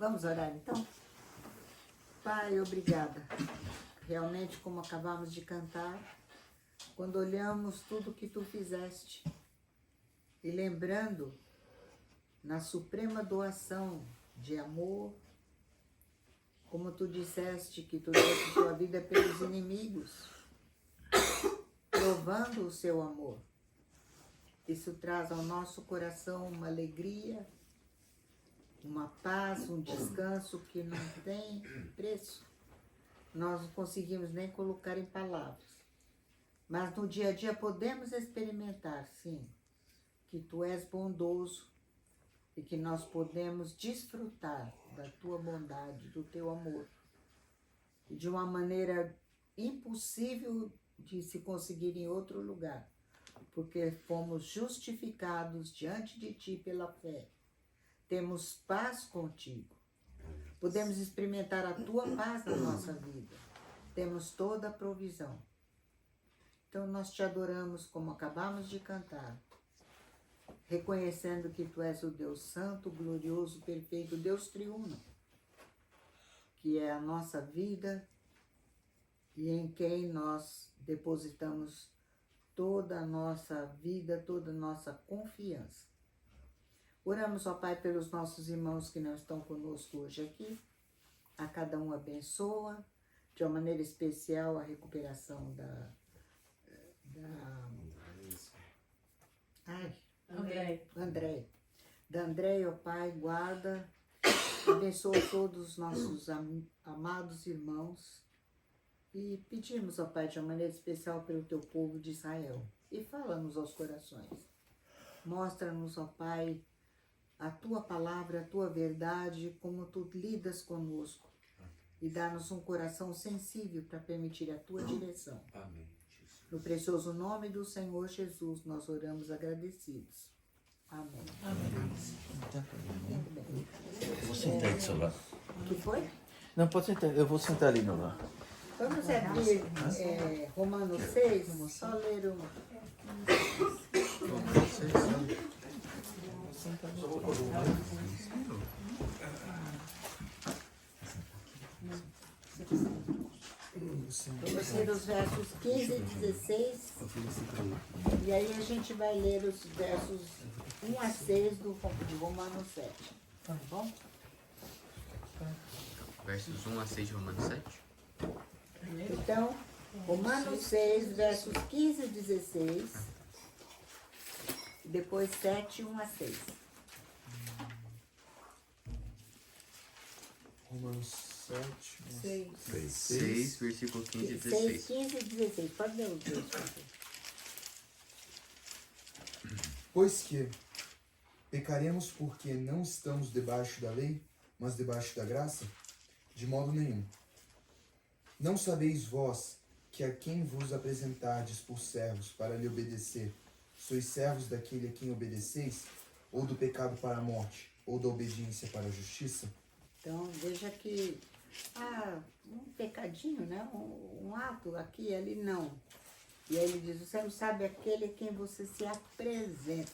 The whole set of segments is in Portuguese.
Vamos orar então? Pai, obrigada. Realmente, como acabamos de cantar, quando olhamos tudo que tu fizeste e lembrando na suprema doação de amor, como tu disseste que tu deste tua vida pelos inimigos, provando o seu amor. Isso traz ao nosso coração uma alegria, uma paz, um descanso que não tem preço. Nós não conseguimos nem colocar em palavras. Mas no dia a dia podemos experimentar, sim, que tu és bondoso e que nós podemos desfrutar da tua bondade, do teu amor. E de uma maneira impossível de se conseguir em outro lugar, porque fomos justificados diante de ti pela fé. Temos paz contigo. Podemos experimentar a tua paz na nossa vida. Temos toda a provisão. Então nós te adoramos como acabamos de cantar, reconhecendo que tu és o Deus Santo, glorioso, perfeito, Deus triuno, que é a nossa vida e em quem nós depositamos toda a nossa vida, toda a nossa confiança. Oramos, ó Pai, pelos nossos irmãos que não estão conosco hoje aqui. A cada um abençoa, de uma maneira especial, a recuperação da André, ó Pai, guarda, abençoa todos os nossos amados irmãos e pedimos, ó Pai, de uma maneira especial pelo teu povo de Israel. E fala-nos aos corações. Mostra-nos, ó Pai, a tua palavra, a tua verdade, como tu lidas conosco. E dá-nos um coração sensível para permitir a tua direção. Amém. No precioso nome do Senhor Jesus, nós oramos agradecidos. Amém. Amém. Eu vou sentar aí do seu lado. O que foi? Não, pode sentar. Eu vou sentar ali no lado. Vamos abrir Romanos 6, só ler o... Vamos ler os versos 15 e 16. E aí a gente vai ler os versos 1 a 6 de Romanos 7. Tá bom? Versos 1 a 6 de Romanos 7. Então, Romanos 6, versos 15 e 16. E depois 7, 1 a 6. Romanos 7, 6, versículo 15 e 6, 16. 15 e 16. Pode ler o texto. Pois que pecaremos porque não estamos debaixo da lei, mas debaixo da graça? De modo nenhum. Não sabeis vós que a quem vos apresentardes por servos para lhe obedecer, sois servos daquele a quem obedeceis, ou do pecado para a morte, ou da obediência para a justiça? Então, veja que um pecadinho, né? Um ato aqui e ali, não. E aí ele diz, você não sabe aquele a quem você se apresenta.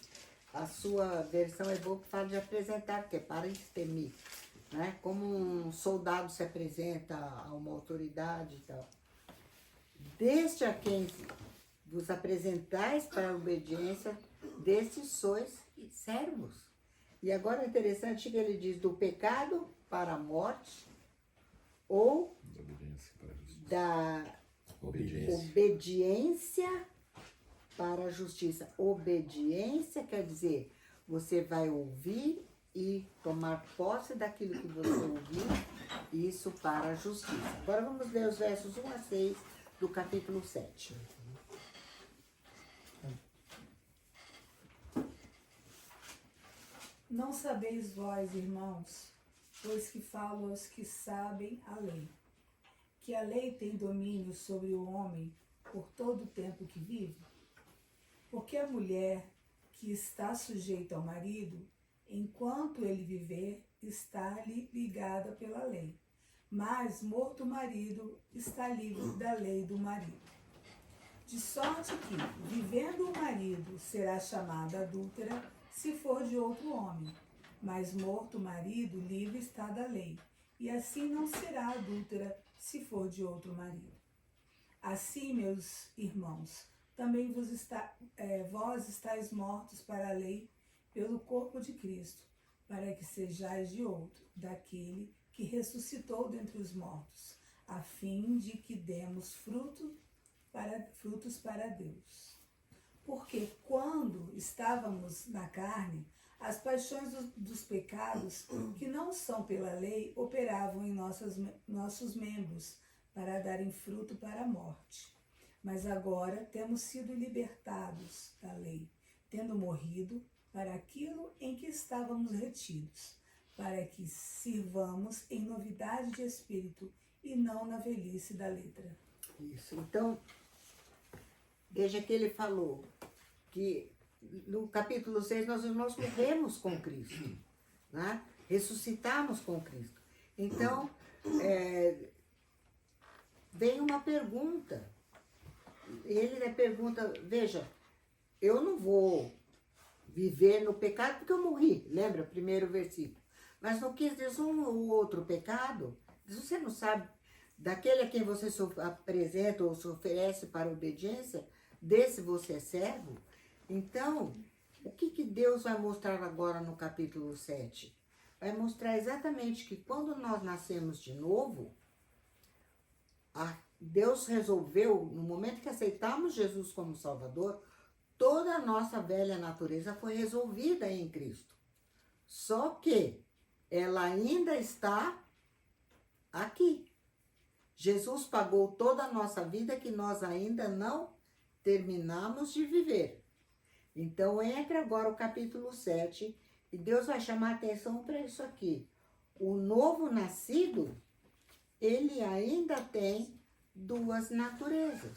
A sua versão é boa que fala de apresentar, que é para estemir. Né? Como um soldado se apresenta a uma autoridade e tal. Deste a quem vos apresentais para a obediência, destes sois servos. E agora é interessante que ele diz do pecado para a morte ou da obediência para a justiça. Obediência quer dizer, você vai ouvir e tomar posse daquilo que você ouviu, isso para a justiça. Agora vamos ler os versos 1 a 6 do capítulo 7. Não sabeis vós, irmãos, pois que falo aos que sabem a lei, que a lei tem domínio sobre o homem por todo o tempo que vive? Porque a mulher que está sujeita ao marido, enquanto ele viver, está-lhe ligada pela lei. Mas, morto o marido, está livre da lei do marido. De sorte que, vivendo o marido, será chamada adúltera se for de outro homem. Mas morto o marido, livre está da lei, e assim não será adúltera se for de outro marido. Assim, meus irmãos, também vós estáis mortos para a lei pelo corpo de Cristo, para que sejais de outro, daquele que ressuscitou dentre os mortos, a fim de que demos frutos para Deus. Porque quando estávamos na carne, as paixões dos pecados, que não são pela lei, operavam em nossos membros, para darem fruto para a morte. Mas agora temos sido libertados da lei, tendo morrido para aquilo em que estávamos retidos, para que sirvamos em novidade de espírito e não na velhice da letra. Isso. Então, veja que ele falou que no capítulo 6 nós morremos com Cristo, né? Ressuscitamos com Cristo. Então, vem uma pergunta. Ele pergunta, veja, eu não vou viver no pecado porque eu morri. Lembra? Primeiro versículo. Mas não quis dizer um ou outro pecado. Você não sabe, daquele a quem você se apresenta ou se oferece para a obediência, desse você é servo. Então, o que Deus vai mostrar agora no capítulo 7? Vai mostrar exatamente que quando nós nascemos de novo, Deus resolveu, no momento que aceitamos Jesus como Salvador, toda a nossa velha natureza foi resolvida em Cristo. Só que ela ainda está aqui. Jesus pagou toda a nossa vida que nós ainda não terminamos de viver. Então entra agora o capítulo 7 e Deus vai chamar a atenção para isso aqui. O novo nascido, ele ainda tem duas naturezas.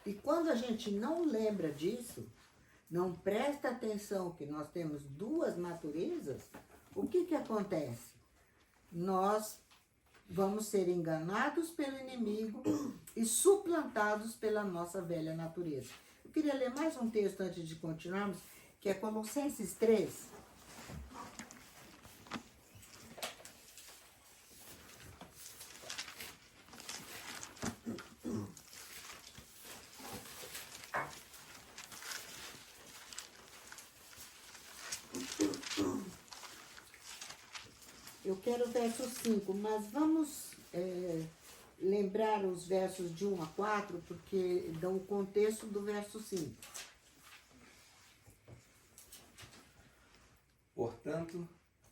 E quando a gente não lembra disso, não presta atenção que nós temos duas naturezas, o que acontece? Nós vamos ser enganados pelo inimigo e suplantados pela nossa velha natureza. Eu queria ler mais um texto antes de continuarmos, que é Colossenses 3. Eu quero o verso 5, mas vamos lembrar os versos de 1 a 4, porque dão o contexto do verso 5. Portanto,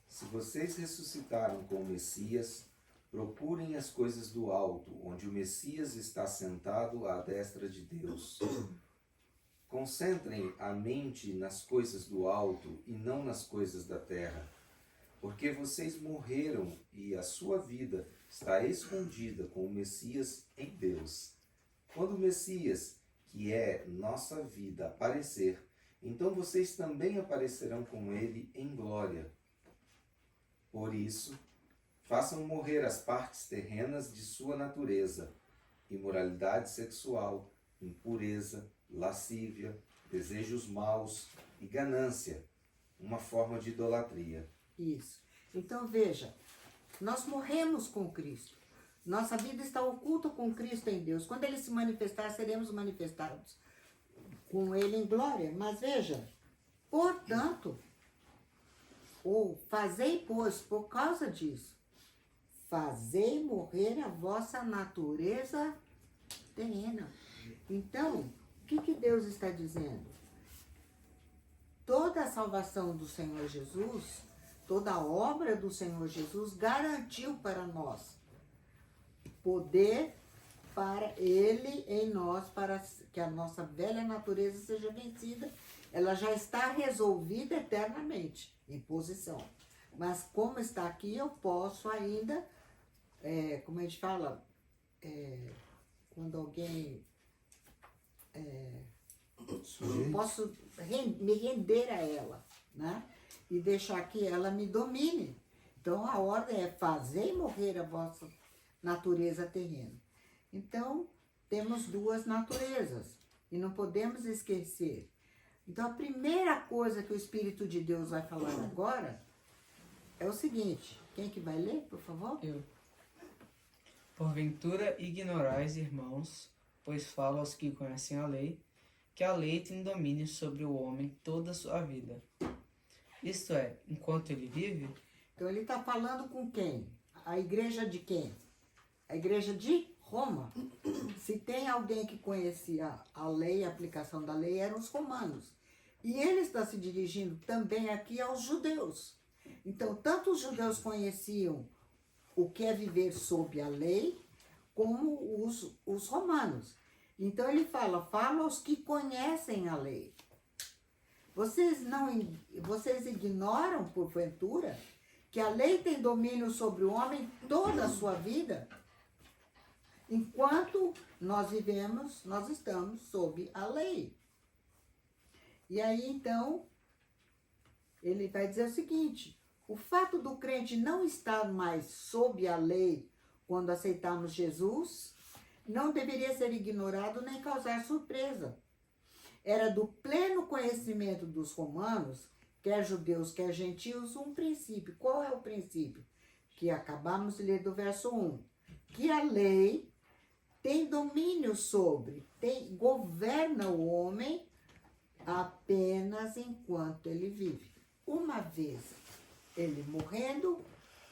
se vocês ressuscitaram com o Messias, procurem as coisas do alto, onde o Messias está sentado à destra de Deus. Concentrem a mente nas coisas do alto e não nas coisas da terra, porque vocês morreram e a sua vida está escondida com o Messias em Deus. Quando o Messias, que é nossa vida, aparecer, então vocês também aparecerão com ele em glória. Por isso, façam morrer as partes terrenas de sua natureza: imoralidade sexual, impureza, lascívia, desejos maus e ganância, uma forma de idolatria. Isso. Então veja, nós morremos com Cristo. Nossa vida está oculta com Cristo em Deus. Quando Ele se manifestar, seremos manifestados com Ele em glória. Mas veja, portanto, ou fazei, pois, por causa disso, fazei morrer a vossa natureza terrena. Então, o que Deus está dizendo? Toda a salvação do Senhor Jesus, toda a obra do Senhor Jesus garantiu para nós poder para Ele em nós, para que a nossa velha natureza seja vencida. Ela já está resolvida eternamente, em posição. Mas como está aqui, eu posso ainda, como a gente fala, quando alguém... eu posso me render a ela, né? E deixar que ela me domine. Então a ordem é fazer morrer a vossa natureza terrena. Então temos duas naturezas e não podemos esquecer. Então a primeira coisa que o Espírito de Deus vai falar agora é o seguinte, quem que vai ler, por favor? Eu. Porventura ignorais, irmãos, pois falo aos que conhecem a lei, que a lei tem domínio sobre o homem toda a sua vida. Isto é, enquanto ele vive, Então ele está falando com quem? A igreja de quem? A igreja de Roma. Se tem alguém que conhecia a lei, a aplicação da lei, eram os romanos. E ele está se dirigindo também aqui aos judeus. Então, tanto os judeus conheciam o que é viver sob a lei, como os romanos. Então ele fala aos que conhecem a lei. Vocês ignoram, porventura, que a lei tem domínio sobre o homem toda a sua vida? Enquanto nós vivemos, nós estamos sob a lei. E aí, então, ele vai dizer o seguinte: o fato do crente não estar mais sob a lei quando aceitamos Jesus não deveria ser ignorado nem causar surpresa. Era do pleno conhecimento dos romanos, quer judeus, quer gentios, um princípio. Qual é o princípio? Que acabamos de ler do verso 1. Que a lei tem domínio sobre, governa o homem apenas enquanto ele vive. Uma vez ele morrendo,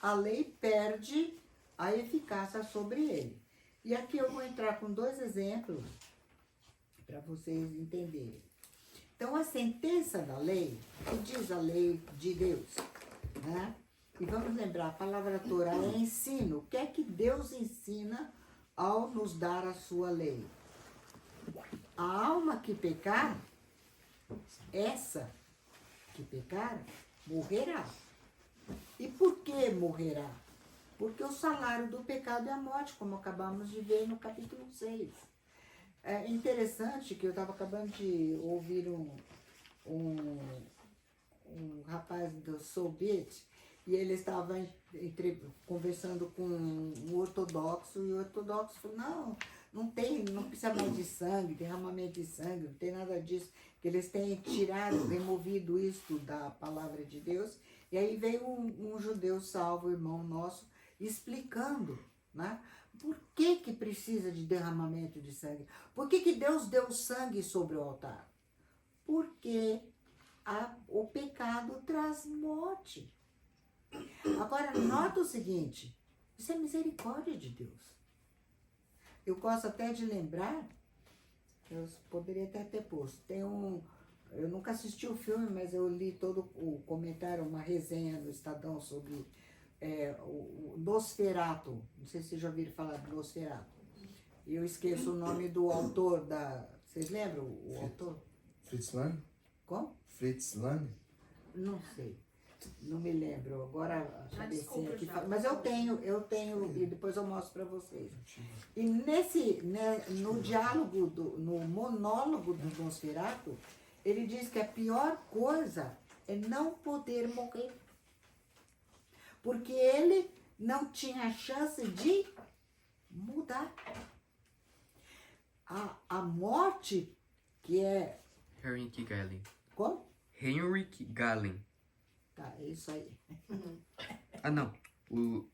a lei perde a eficácia sobre ele. E aqui eu vou entrar com 2 exemplos para vocês entenderem. Então, a sentença da lei, que diz a lei de Deus, né? E vamos lembrar, a palavra Torá é ensino. O que é que Deus ensina ao nos dar a sua lei? A alma que pecar, essa que pecar, morrerá. E por que morrerá? Porque o salário do pecado é a morte, como acabamos de ver no capítulo 6. É interessante que eu estava acabando de ouvir um rapaz do Soviet, e ele estava conversando com um ortodoxo, e o ortodoxo falou, não precisa mais de sangue, derramamento de sangue, não tem nada disso, que eles têm removido isto da palavra de Deus. E aí veio um judeu salvo, irmão nosso, explicando, né? Por que precisa de derramamento de sangue? Por que Deus deu sangue sobre o altar? Porque o pecado traz morte. Agora, nota o seguinte, isso é misericórdia de Deus. Eu gosto até de lembrar, eu poderia até ter posto, eu nunca assisti o filme, mas eu li todo o comentário, uma resenha no Estadão sobre o Nosferatu. Não sei se vocês já ouviram falar do Nosferatu. E eu esqueço o nome do autor Vocês lembram o autor? Fritz Lang? Como? Fritz Lang? Não sei. Não me lembro. Agora a cabecinha aqui desculpa, fala. Mas eu tenho, e depois eu mostro para vocês. E no diálogo, no monólogo do Nosferatu, ele diz que a pior coisa é não poder morrer. Porque ele não tinha chance de mudar. A morte, que é... Henrik Gallen. Como? Henrik Gallen. Tá, é isso aí. Ah, não. O...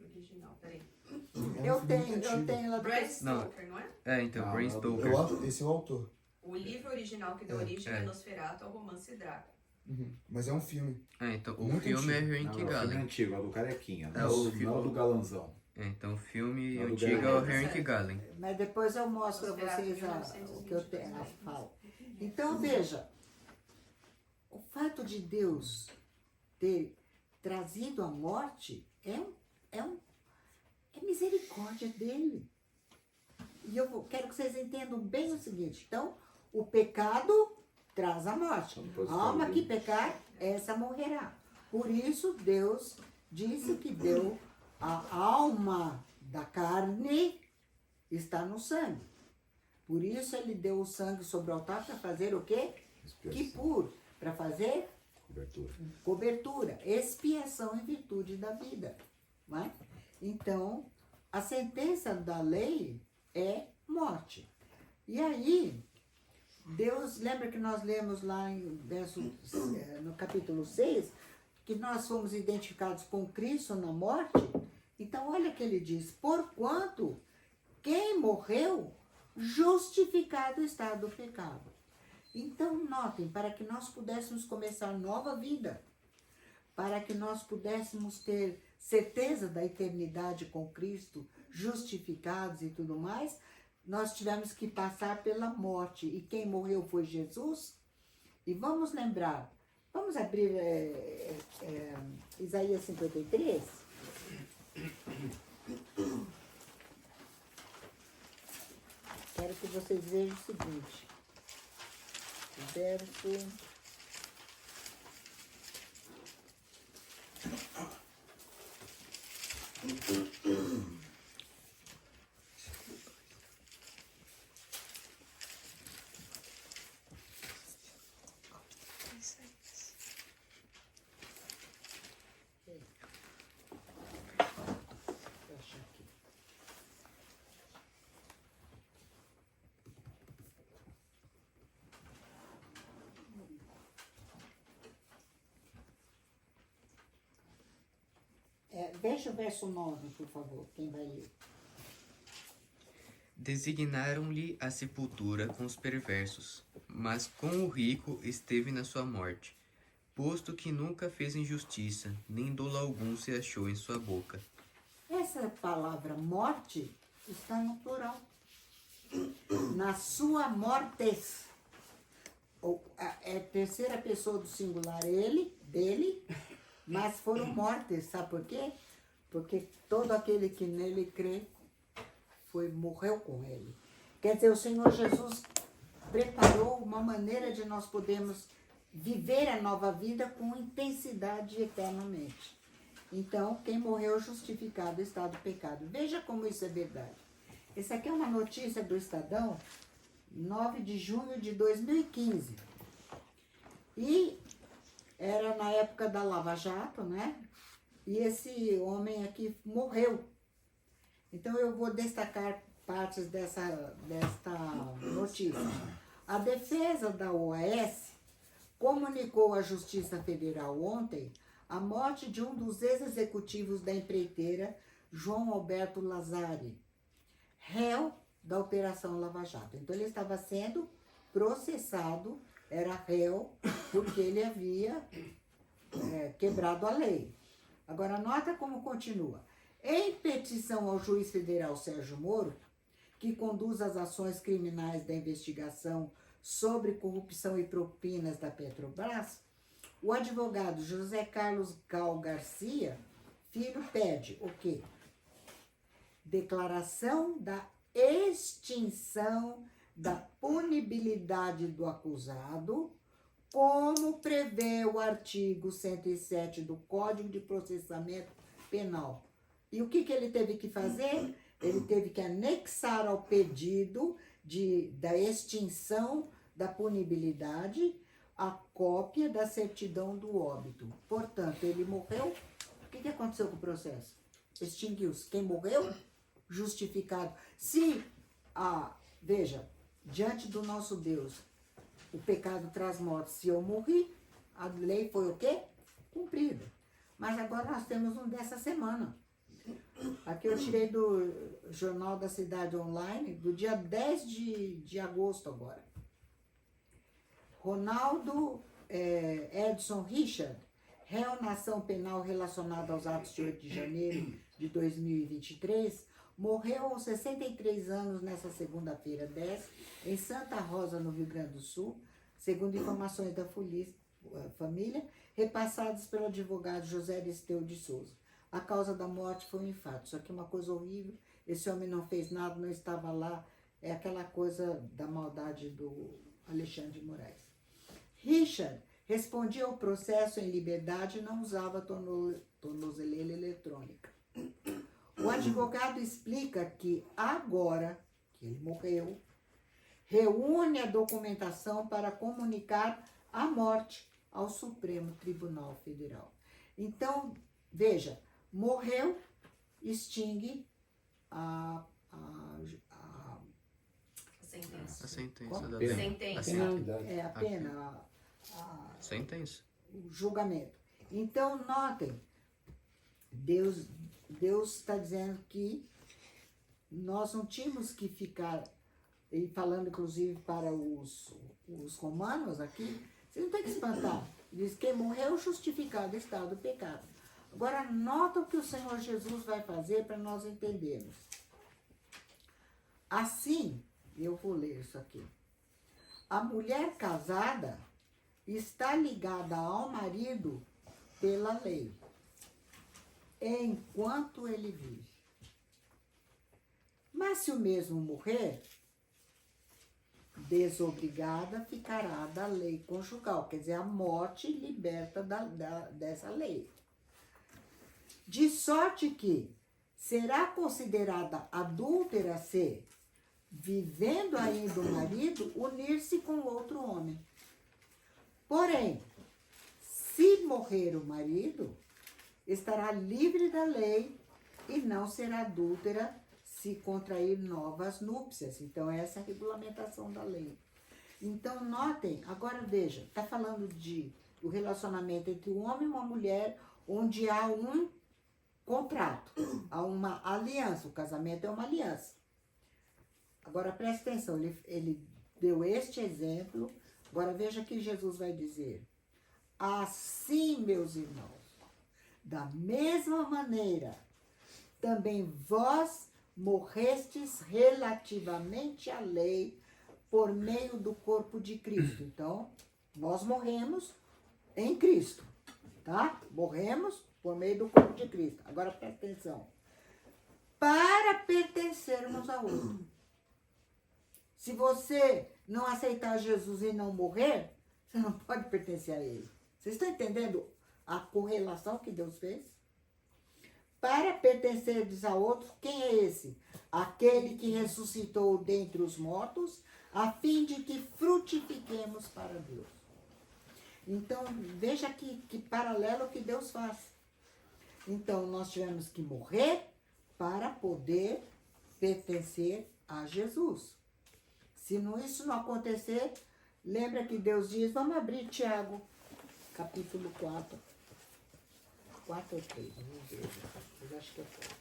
Original, peraí. Eu tenho lá Bram depois. Não. Stoker, não é? Então, Bram Stoker. Esse é o autor. O livro original que deu origem é. a Nosferatu ao romance Drácula. Mas é um filme. Então, o Muito filme é antigo. Henrik Não, é o filme Gallen. antigo, é o do Carequinha. É, Não, o não filme- é o do Galanzão. Então, o filme É do antigo é o Gallen. Henrik Gallen. Mas depois eu mostro para Nosferatu, vocês o que eu tenho. 1923. Falo. Então, veja. O fato de Deus ter trazido a morte é misericórdia dele. E eu quero que vocês entendam bem o seguinte. Então, o pecado traz a morte. A alma que pecar, essa morrerá. Por isso, Deus disse que deu a alma da carne está no sangue. Por isso, ele deu o sangue sobre o altar para fazer o quê? Kippur, para fazer Cobertura. cobertura, expiação em virtude da vida. Não é? Então, a sentença da lei é morte. E aí, Deus, lembra que nós lemos lá no capítulo 6, que nós fomos identificados com Cristo na morte, então olha que ele diz, porquanto quem morreu, justificado está do pecado. Então notem, para que nós pudéssemos começar nova vida, para que nós pudéssemos ter certeza da eternidade com Cristo, justificados e tudo mais, nós tivemos que passar pela morte. E quem morreu foi Jesus. E vamos lembrar, vamos abrir Isaías 53. Quero que vocês vejam o seguinte. Verso... Vou achar aqui. Veja o verso 9, por favor, quem vai ler. Designaram-lhe a sepultura com os perversos, mas com o rico esteve na sua morte, posto que nunca fez injustiça, nem dolo algum se achou em sua boca. Essa palavra morte está no plural. Na sua mortes. É a terceira pessoa do singular ele, dele, mas foram mortes. Sabe por quê? Porque todo aquele que nele crê morreu com ele. Quer dizer, o Senhor Jesus preparou uma maneira de nós podermos viver a nova vida com intensidade eternamente. Então, quem morreu justificado está do pecado. Veja como isso é verdade. Essa aqui é uma notícia do Estadão, 9 de junho de 2015. E era na época da Lava Jato, né? E esse homem aqui morreu. Então eu vou destacar partes desta notícia. A defesa da OAS comunicou à Justiça Federal ontem a morte de um dos ex-executivos da empreiteira, João Alberto Lazari, réu da Operação Lava Jato. Então ele estava sendo processado, era réu, porque ele havia quebrado a lei. Agora nota como continua. Em petição ao juiz federal Sérgio Moro, que conduz as ações criminais da investigação sobre corrupção e propinas da Petrobras, o advogado José Carlos Gal Garcia, filho, pede o quê? Declaração da extinção da punibilidade do acusado, como prevê o artigo 107 do Código de Processamento Penal. E o que ele teve que fazer? Ele teve que anexar ao pedido da extinção da punibilidade a cópia da certidão do óbito. Portanto, ele morreu. O que aconteceu com o processo? Extinguiu-se. Quem morreu? Justificado. Veja, diante do nosso Deus, o pecado traz morte. Se eu morri, a lei foi o quê? Cumprida. Mas agora nós temos um dessa semana. Aqui eu tirei do Jornal da Cidade Online, do dia 10 de agosto agora. Ronaldo Edson Richard, réu na ação penal relacionada aos atos de 8 de janeiro de 2023, morreu aos 63 anos nessa segunda-feira 10, em Santa Rosa, no Rio Grande do Sul, segundo informações da família, repassadas pelo advogado José Aristeu de Souza. A causa da morte foi um infarto. Isso aqui é uma coisa horrível. Esse homem não fez nada, não estava lá. É aquela coisa da maldade do Alexandre de Moraes. Richard respondia ao processo em liberdade e não usava tornozeleira eletrônica. O advogado explica que agora que ele morreu, reúne a documentação para comunicar a morte ao Supremo Tribunal Federal. Então, veja, morreu, extingue a sentença. A sentença Qual? da Sentença. a pena, sentença. o julgamento. Então, notem, Deus está dizendo que nós não tínhamos que ficar, e falando inclusive para os romanos aqui, vocês não tem que espantar. Diz que morreu justificado está do pecado. Agora, nota o que o Senhor Jesus vai fazer para nós entendermos. Assim, eu vou ler isso aqui. A mulher casada está ligada ao marido pela lei, enquanto ele vive. Mas se o mesmo morrer, desobrigada ficará da lei conjugal, quer dizer, a morte liberta dessa lei. De sorte que será considerada adúltera se, vivendo ainda o marido, unir-se com outro homem. Porém, se morrer o marido, estará livre da lei e não será adúltera se contrair novas núpcias. Então, essa é a regulamentação da lei. Então, notem, agora veja, está falando do relacionamento entre um homem e uma mulher, onde há um contrato, há uma aliança. O casamento é uma aliança. Agora, presta atenção, ele deu este exemplo. Agora, veja que Jesus vai dizer. Assim, meus irmãos, da mesma maneira, também vós morrestes relativamente à lei por meio do corpo de Cristo. Então, nós morremos em Cristo, tá? Morremos por meio do corpo de Cristo. Agora, presta atenção. Para pertencermos a outro. Se você não aceitar Jesus e não morrer, você não pode pertencer a ele. Vocês estão entendendo a correlação que Deus fez? Para pertencerdes a outro, quem é esse? Aquele que ressuscitou dentre os mortos, a fim de que frutifiquemos para Deus. Então, veja que paralelo que Deus faz. Então, nós tivemos que morrer para poder pertencer a Jesus. Se isso não acontecer, lembra que Deus diz, vamos abrir Tiago, capítulo 4. 4 ou 3, vamos ver. Eu acho que é 4.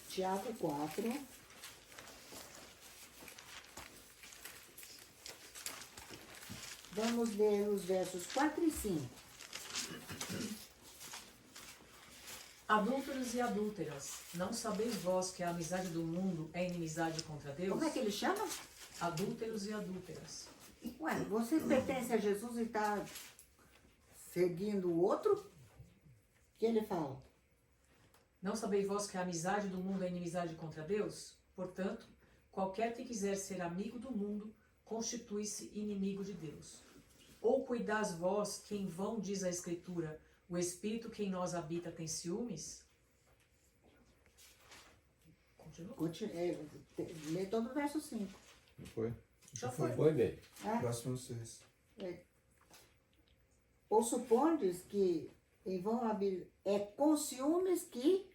Tiago 4. Vamos ler os versos 4 e 5. Adúlteros e adúlteras, não sabeis vós que a amizade do mundo é inimizade contra Deus? Como é que ele chama? Adúlteros e adúlteras. Ué, você pertence a Jesus e está seguindo o outro? O que ele fala? Não sabeis vós que a amizade do mundo é inimizade contra Deus? Portanto, qualquer que quiser ser amigo do mundo, constitui-se inimigo de Deus. Ou cuidais vós que em vão diz a Escritura, o Espírito que em nós habita tem ciúmes? Continua. Lê todo o verso 5. Não foi? Já foi. Foi, bem. Próximo 6. Ou supondes que em vão é com ciúmes que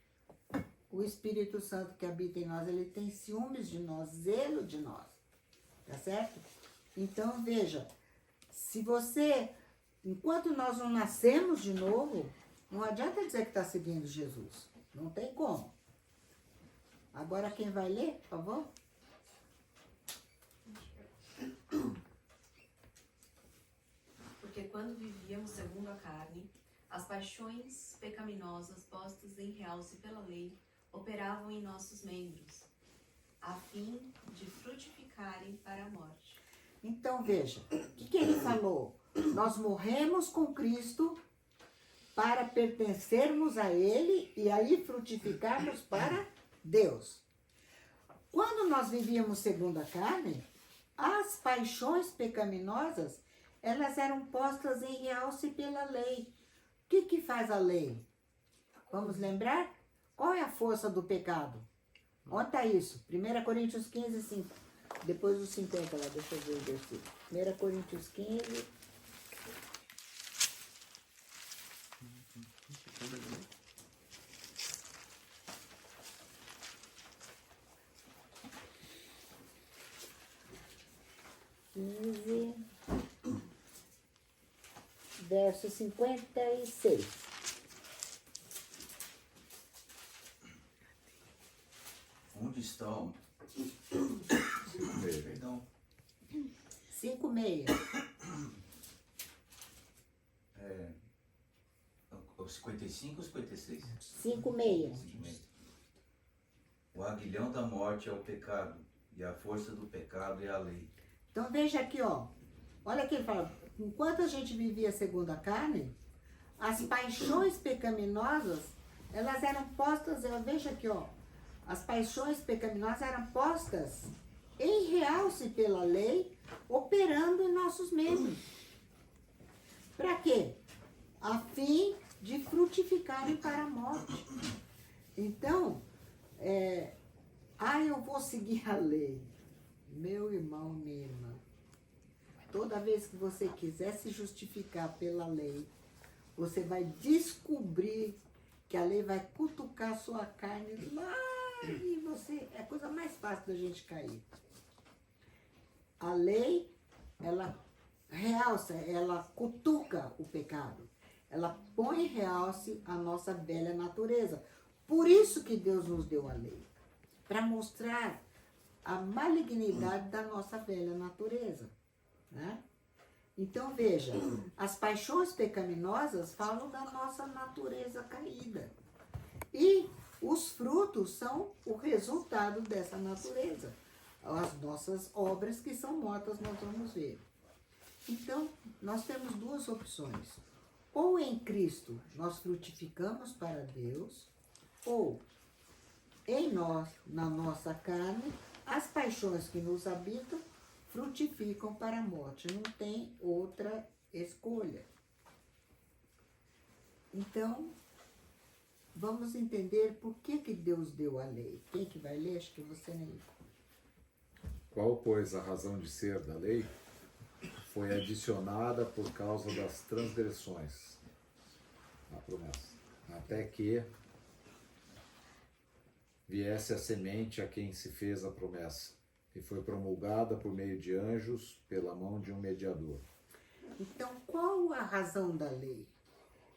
o Espírito Santo que habita em nós, ele tem ciúmes de nós, zelo de nós. Tá certo? Então, veja, se você, enquanto nós não nascemos de novo, não adianta dizer que está seguindo Jesus. Não tem como. Agora, quem vai ler, por favor? Porque quando vivíamos segundo a carne, as paixões pecaminosas postas em realce pela lei operavam em nossos membros, a fim de frutificarem para a morte. Então, veja, o que ele falou? Nós morremos com Cristo para pertencermos a Ele e aí frutificarmos para Deus. Quando nós vivíamos segundo a carne, as paixões pecaminosas, elas eram postas em realce pela lei. O que faz a lei? Vamos lembrar? Qual é a força do pecado? Onde está isso? 1 Coríntios 15, 5. Depois dos 50 lá, deixa eu ver o versículo. 1 Coríntios 15. 15, verso 56. Onde estão? Perdão. 56. O 55 ou 56? 56. O aguilhão da morte é o pecado, e a força do pecado é a lei. Então veja aqui, ó. Olha que ele fala, enquanto a gente vivia segundo a carne, as paixões pecaminosas, elas eram postas, veja aqui, ó. As paixões pecaminosas eram postas em realce pela lei, operando em nossos membros. Para quê? A fim de frutificarem para a morte. Então, eu vou seguir a lei. Meu irmão, minha irmã, toda vez que você quiser se justificar pela lei, você vai descobrir que a lei vai cutucar a sua carne lá e você, é a coisa mais fácil da gente cair. A lei, ela realça, ela cutuca o pecado. Ela põe em realce a nossa velha natureza. Por isso que Deus nos deu a lei. Para mostrar a malignidade da nossa velha natureza. Né? Então veja, as paixões pecaminosas falam da nossa natureza caída. E os frutos são o resultado dessa natureza. As nossas obras que são mortas, nós vamos ver. Então, nós temos duas opções. Ou em Cristo nós frutificamos para Deus, ou em nós, na nossa carne, as paixões que nos habitam frutificam para a morte. Não tem outra escolha. Então, vamos entender por que Deus deu a lei. Quem que vai ler? Acho que você nem. Qual, pois, a razão de ser da lei? Foi adicionada por causa das transgressões, a promessa, até que viesse a semente a quem se fez a promessa, e foi promulgada por meio de anjos pela mão de um mediador. Então, qual a razão da lei?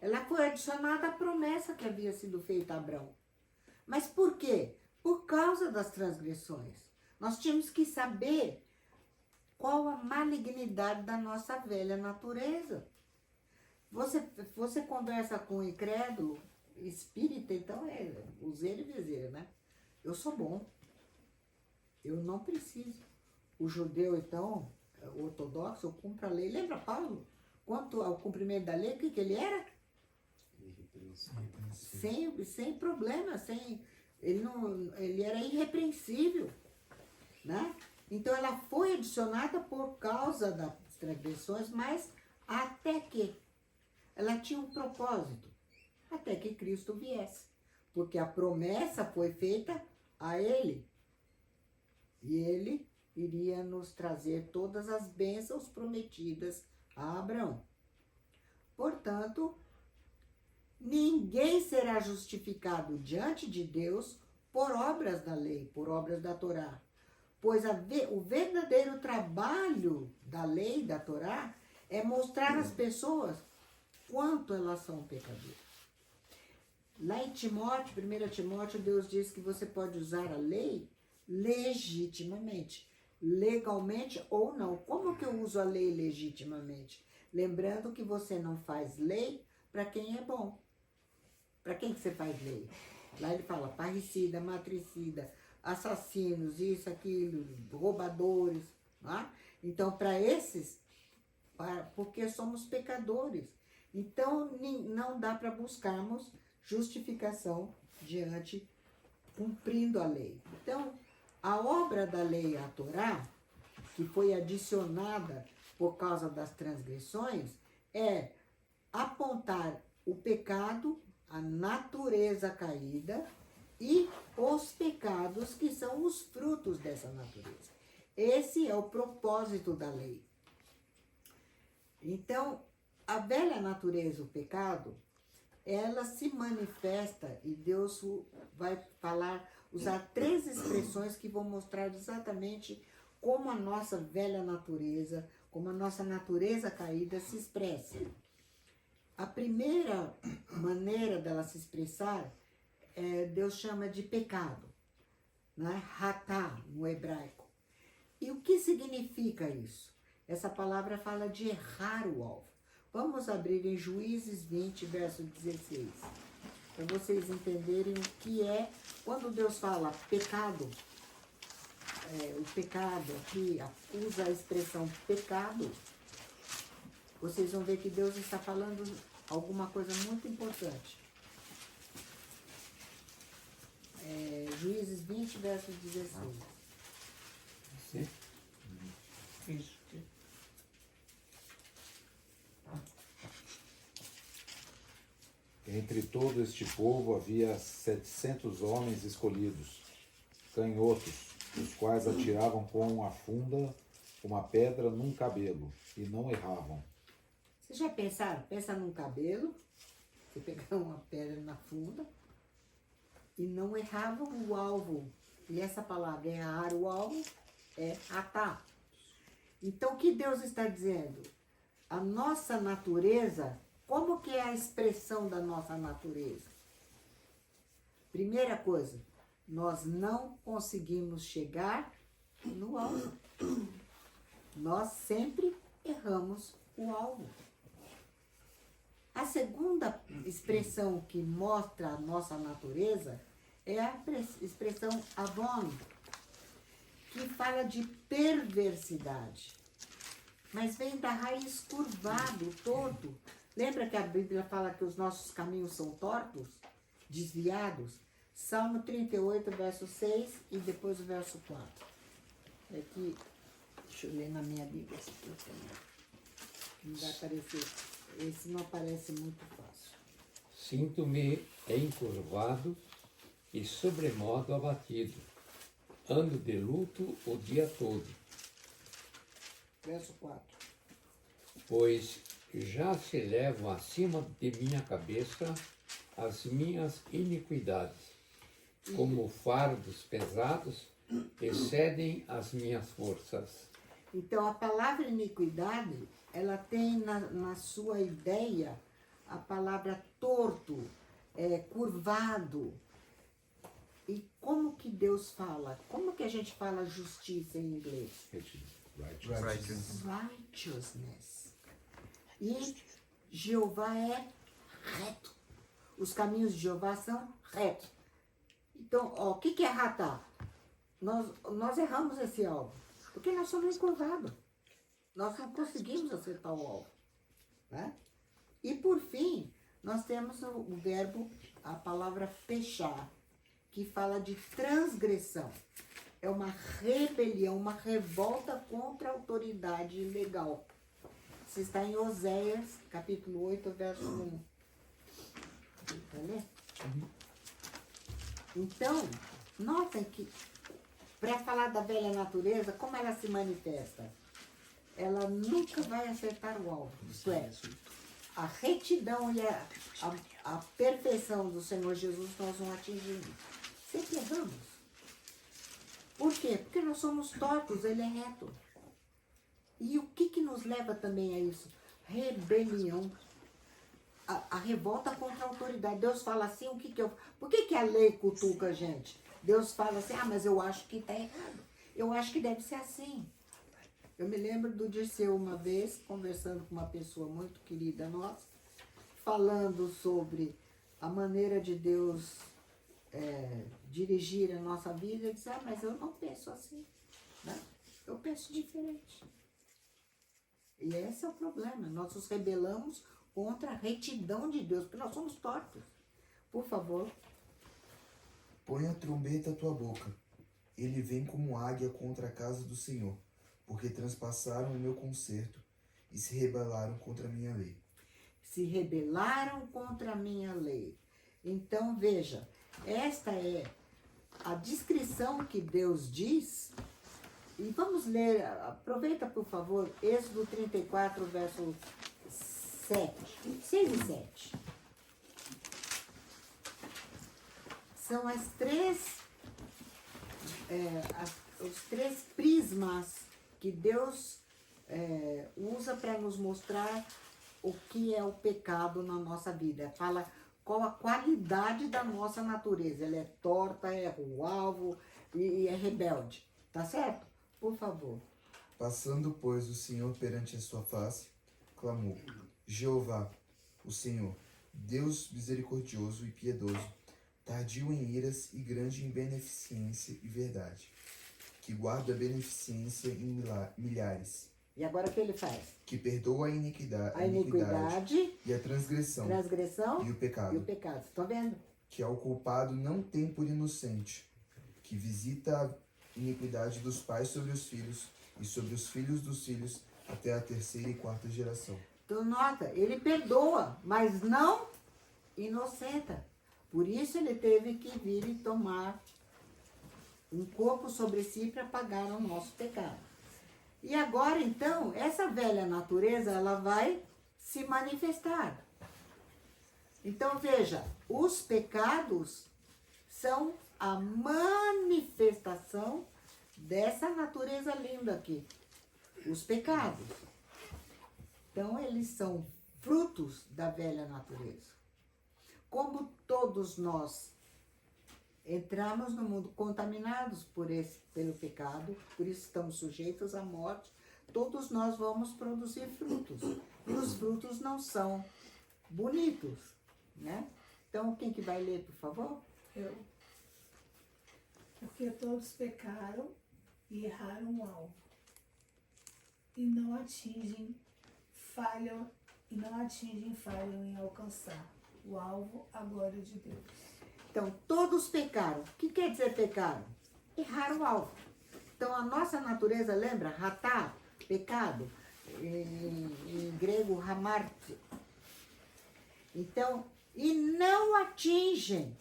Ela foi adicionada à promessa que havia sido feita a Abraão. Mas por quê? Por causa das transgressões. Nós tínhamos que saber qual a malignidade da nossa velha natureza. Você conversa com um incrédulo, espírita, então é useira e vezeira, né? Eu sou bom. Eu não preciso. O judeu, então, ortodoxo, cumpre a lei. Lembra Paulo? Quanto ao cumprimento da lei, o que ele era? Sem problema, ele era irrepreensível, né? Então ela foi adicionada por causa das transgressões, mas até que ela tinha um propósito, até que Cristo viesse, porque a promessa foi feita a ele, e ele iria nos trazer todas as bênçãos prometidas a Abraão. Portanto, ninguém será justificado diante de Deus por obras da lei, por obras da Torá. Pois o verdadeiro trabalho da lei, da Torá, é mostrar às pessoas quanto elas são pecadoras. Lá em Timóteo, 1 Timóteo, Deus diz que você pode usar a lei legitimamente, legalmente ou não. Como que eu uso a lei legitimamente? Lembrando que você não faz lei para quem é bom. Para quem que você faz lei? Lá ele fala parricida, matricida, assassinos, isso, aquilo, roubadores. Né? Então, para esses, porque somos pecadores. Então, não dá para buscarmos justificação diante, cumprindo a lei. Então, a obra da lei, a Torá, que foi adicionada por causa das transgressões, é apontar o pecado, a natureza caída e os pecados que são os frutos dessa natureza. Esse é o propósito da lei. Então, a velha natureza, o pecado, ela se manifesta e Deus vai usar 3 expressões que vão mostrar exatamente como a nossa velha natureza, como a nossa natureza caída se expressa. A primeira maneira dela se expressar, Deus chama de pecado, né? Hatá, no hebraico. E o que significa isso? Essa palavra fala de errar o alvo. Vamos abrir em Juízes 20, verso 16, para vocês entenderem o que é, quando Deus fala pecado, o pecado aqui, usa a expressão pecado, vocês vão ver que Deus está falando alguma coisa muito importante. Juízes 20, verso 16. Sim. Isso. Entre todo este povo havia 700 homens escolhidos, canhotos, os quais atiravam com a funda uma pedra num cabelo, e não erravam. Vocês já pensaram? Pensa num cabelo, você pegar uma pedra na funda, e não erravam o alvo. E essa palavra, errar o alvo, é atar. Então, o que Deus está dizendo? A nossa natureza, como que é a expressão da nossa natureza? Primeira coisa, nós não conseguimos chegar no alvo. Nós sempre erramos o alvo. A segunda expressão que mostra a nossa natureza é a expressão avon, que fala de perversidade. Mas vem da raiz curvado, torto. Lembra que a Bíblia fala que os nossos caminhos são tortos, desviados? Salmo 38, verso 6 e depois o verso 4. Aqui, deixa eu ler na minha Bíblia, esse aqui eu tenho. Não vai aparecer. Esse não aparece muito fácil. Sinto-me encurvado e sobremodo abatido. Ando de luto o dia todo. Verso 4. Pois já se levam acima de minha cabeça as minhas iniquidades. Como fardos pesados, excedem as minhas forças. Então, a palavra iniquidade, ela tem na sua ideia a palavra torto, curvado. E como que Deus fala? Como que a gente fala justiça em inglês? Righteousness. E Jeová é reto. Os caminhos de Jeová são retos. Então, o que é ratar? Nós erramos esse alvo, porque nós somos encurvados. Nós não conseguimos acertar o alvo. Né? E por fim, nós temos o verbo, a palavra fechar, que fala de transgressão. É uma rebelião, uma revolta contra a autoridade legal. Isso está em Oséias, capítulo 8, verso 1. Tá ler? Então, notem que, para falar da velha natureza, como ela se manifesta? Ela nunca vai acertar o alvo. Isto é, a retidão e a perfeição do Senhor Jesus nós não atingimos. Sempre erramos. Por quê? Porque nós somos tortos, ele é reto. E o que nos leva também a isso? Rebelião. A revolta contra a autoridade. Deus fala assim, por que a lei cutuca a gente? Deus fala assim, mas eu acho que está errado. Eu acho que deve ser assim. Eu me lembro do Dirceu uma vez, conversando com uma pessoa muito querida nossa, falando sobre a maneira de Deus dirigir a nossa vida. Ele disse, mas eu não penso assim. Né? Eu penso diferente. E esse é o problema. Nós nos rebelamos contra a retidão de Deus, porque nós somos tortos. Por favor. Põe a trombeta à tua boca. Ele vem como águia contra a casa do Senhor, porque transpassaram o meu concerto e se rebelaram contra a minha lei. Se rebelaram contra a minha lei. Então, veja, esta é a descrição que Deus diz. E vamos ler, aproveita por favor, Êxodo 34, verso 6 e 7. São os três prismas que Deus usa para nos mostrar o que é o pecado na nossa vida. Fala qual a qualidade da nossa natureza. Ela é torta, é o alvo e é rebelde. Tá certo? Por favor. Passando, pois, o Senhor perante a sua face, clamou: Jeová, o Senhor, Deus misericordioso e piedoso, tardio em iras e grande em beneficência e verdade, que guarda a beneficência em milhares, E agora o que ele faz? que perdoa a iniquidade, A iniquidade, e a transgressão transgressão e o pecado, e o pecado. Estão vendo? que ao culpado não tem por inocente, que visita a iniquidade dos pais sobre os filhos e sobre os filhos dos filhos até a 3ª e 4ª geração. Então nota, ele perdoa, mas não inocenta. Por isso ele teve que vir e tomar um corpo sobre si para pagar o nosso pecado. E agora então, essa velha natureza, ela vai se manifestar. Então veja, os pecados são a manifestação dessa natureza linda aqui. Os pecados. Então eles são frutos da velha natureza. Como todos nós entramos no mundo contaminados pelo pecado, por isso estamos sujeitos à morte, todos nós vamos produzir frutos. E os frutos não são bonitos, né? Então, quem que vai ler, por favor? Eu. Porque todos pecaram e erraram o alvo. E não atingem, falham em alcançar o alvo, a glória de Deus. Então, todos pecaram. O que quer dizer pecaram? Erraram o alvo. Então, a nossa natureza, lembra? Ratá, pecado. Em grego, hamarte. Então, e não atingem,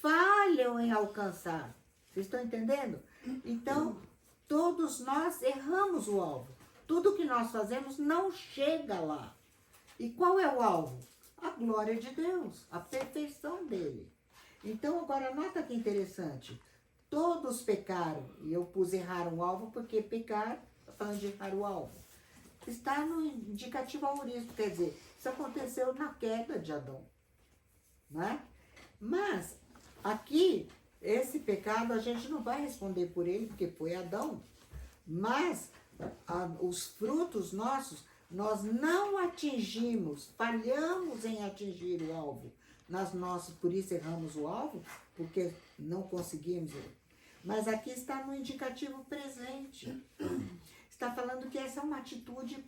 falham em alcançar. Vocês estão entendendo? Então, todos nós erramos o alvo. Tudo que nós fazemos não chega lá. E qual é o alvo? A glória de Deus, a perfeição dele. Então, agora, nota que interessante. Todos pecaram, e eu pus errar o alvo, porque pecar, falando de errar o alvo, está no indicativo aurístico, quer dizer, isso aconteceu na queda de Adão. Não é? Mas, aqui, esse pecado, a gente não vai responder por ele, porque foi Adão. Mas, os frutos nossos, nós não atingimos, falhamos em atingir o alvo. Por isso erramos o alvo, porque não conseguimos. Mas aqui está no indicativo presente. Está falando que essa é uma atitude,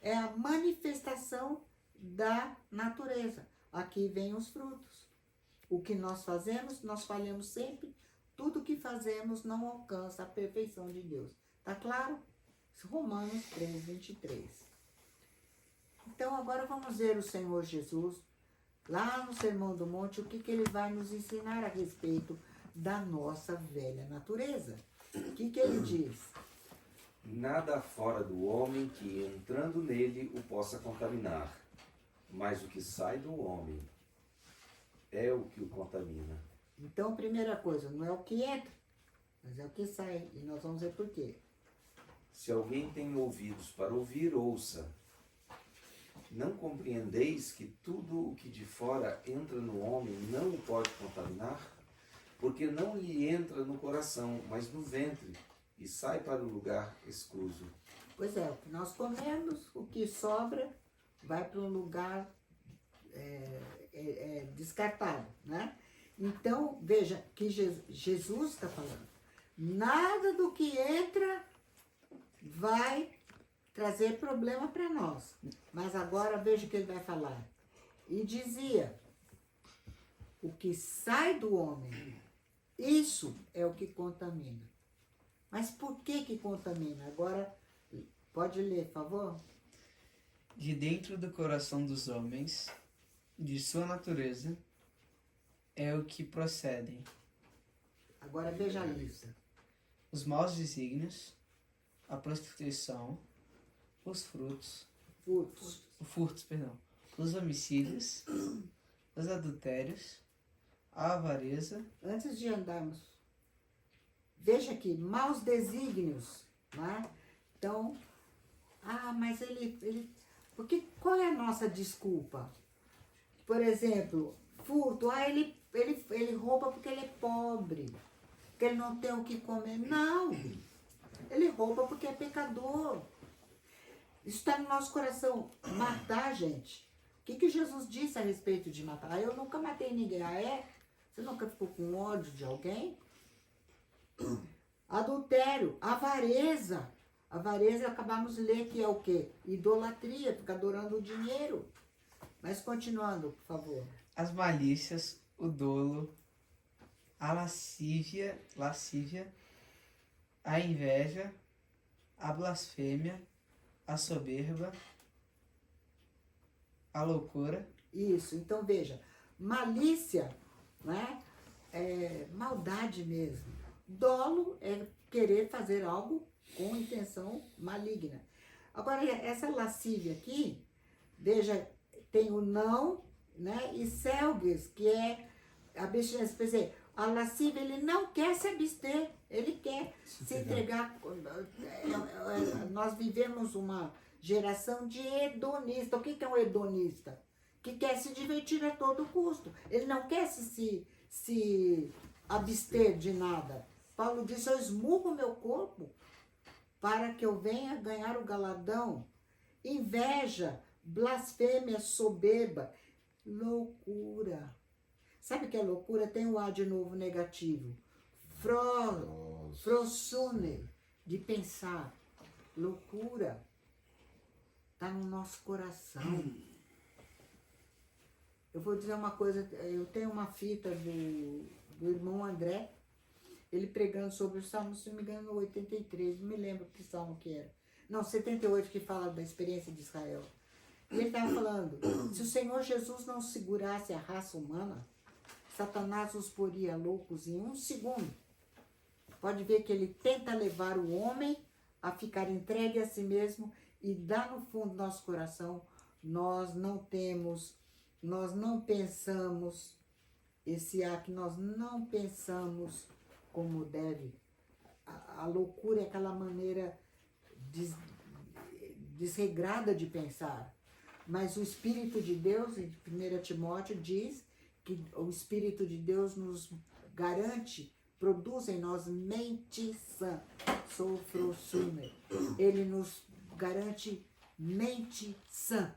é a manifestação da natureza. Aqui vem os frutos. O que nós fazemos, nós falhamos sempre. Tudo que fazemos não alcança a perfeição de Deus. Tá claro? Romanos 3, 23. Então agora vamos ver o Senhor Jesus, lá no Sermão do Monte, o que ele vai nos ensinar a respeito da nossa velha natureza. O que ele diz? Nada fora do homem que, entrando nele, o possa contaminar, mas o que sai do homem é o que o contamina. Então, primeira coisa, não é o que entra, mas é o que sai. E nós vamos ver por quê. Se alguém tem ouvidos para ouvir, ouça. Não compreendeis que tudo o que de fora entra no homem não o pode contaminar? Porque não lhe entra no coração, mas no ventre, e sai para o lugar excluso. Pois é, o que nós comemos, o que sobra, vai para um lugar descartado, né? Então, veja que Jesus está falando. Nada do que entra vai trazer problema para nós. Mas agora veja o que ele vai falar. E dizia, o que sai do homem, isso é o que contamina. Mas por que contamina? Agora, pode ler, por favor? De dentro do coração dos homens, de sua natureza, é o que procedem Agora veja a lista. os maus desígnios, a prostituição, os furtos, os homicídios, os adultérios, a avareza. Antes de andarmos, veja aqui, maus desígnios, né? Então, mas porque qual é a nossa desculpa? Por exemplo, furto, ele rouba porque ele é pobre, porque ele não tem o que comer. Não, ele rouba porque é pecador. Isso está no nosso coração. Matar, gente. O que Jesus disse a respeito de matar? Eu nunca matei ninguém. Você nunca ficou com ódio de alguém? Adultério, avareza. Avareza, acabamos de ler que é o quê? Idolatria, fica adorando o dinheiro. Mas continuando, por favor. As malícias, o dolo, a lascívia, a inveja, a blasfêmia, a soberba, a loucura. Isso, então veja, malícia, né? É maldade mesmo. Dolo é querer fazer algo com intenção maligna. Agora, essa lascívia aqui, veja, tem o não, né? E selgues, que é abstinência. Quer dizer, a lascívia, ele não quer se abster, ele quer se entregar. Nós vivemos uma geração de hedonista. O que é um hedonista? Que quer se divertir a todo custo. Ele não quer se abster de nada. Paulo disse, eu esmurro meu corpo para que eu venha ganhar o galardão. Inveja, blasfêmia, soberba, loucura. Sabe o que é loucura? Tem o A de novo negativo. Frosune, de pensar. Loucura está no nosso coração. Eu vou dizer uma coisa, eu tenho uma fita do irmão André, ele pregando sobre o Salmo, se não me engano, 83, não me lembro que salmo que era. Não, 78, que fala da experiência de Israel. E ele estava falando, se o Senhor Jesus não segurasse a raça humana, Satanás os poria loucos em 1 segundo. Pode ver que ele tenta levar o homem a ficar entregue a si mesmo e dá no fundo do nosso coração, nós não pensamos, esse ato, nós não pensamos como deve. A loucura é aquela maneira desregrada de pensar. Mas o Espírito de Deus, em 1 Timóteo, diz que o Espírito de Deus nos garante, produz em nós mente sã, sofrosume. Ele nos garante mente sã.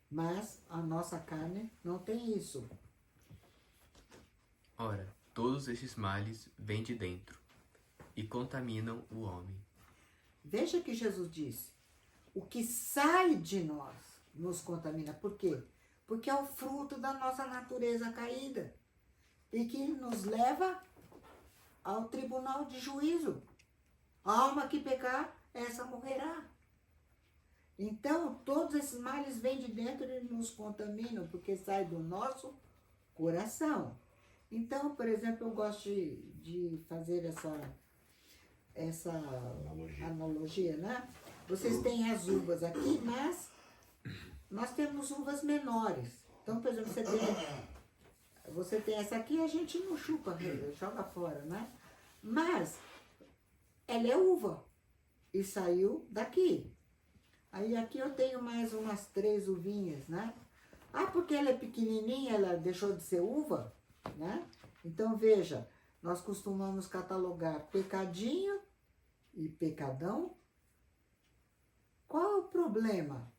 Mas a nossa carne não tem isso. Ora, todos esses males vêm de dentro e contaminam o homem. Veja que Jesus disse, o que sai de nós nos contamina. Por quê? Porque é o fruto da nossa natureza caída e que nos leva ao tribunal de juízo. A alma que pecar, essa morrerá. Então, todos esses males vêm de dentro e nos contaminam, porque sai do nosso coração. Então, por exemplo, eu gosto de fazer essa analogia, né? Vocês têm as uvas aqui, mas nós temos uvas menores. Então, por exemplo, você tem essa aqui, a gente não chupa, joga fora, né? Mas ela é uva e saiu daqui. Aí aqui eu tenho mais umas 3 uvinhas, né? Porque ela é pequenininha, ela deixou de ser uva, né? Então, veja, nós costumamos catalogar pecadinho e pecadão. Qual é o problema?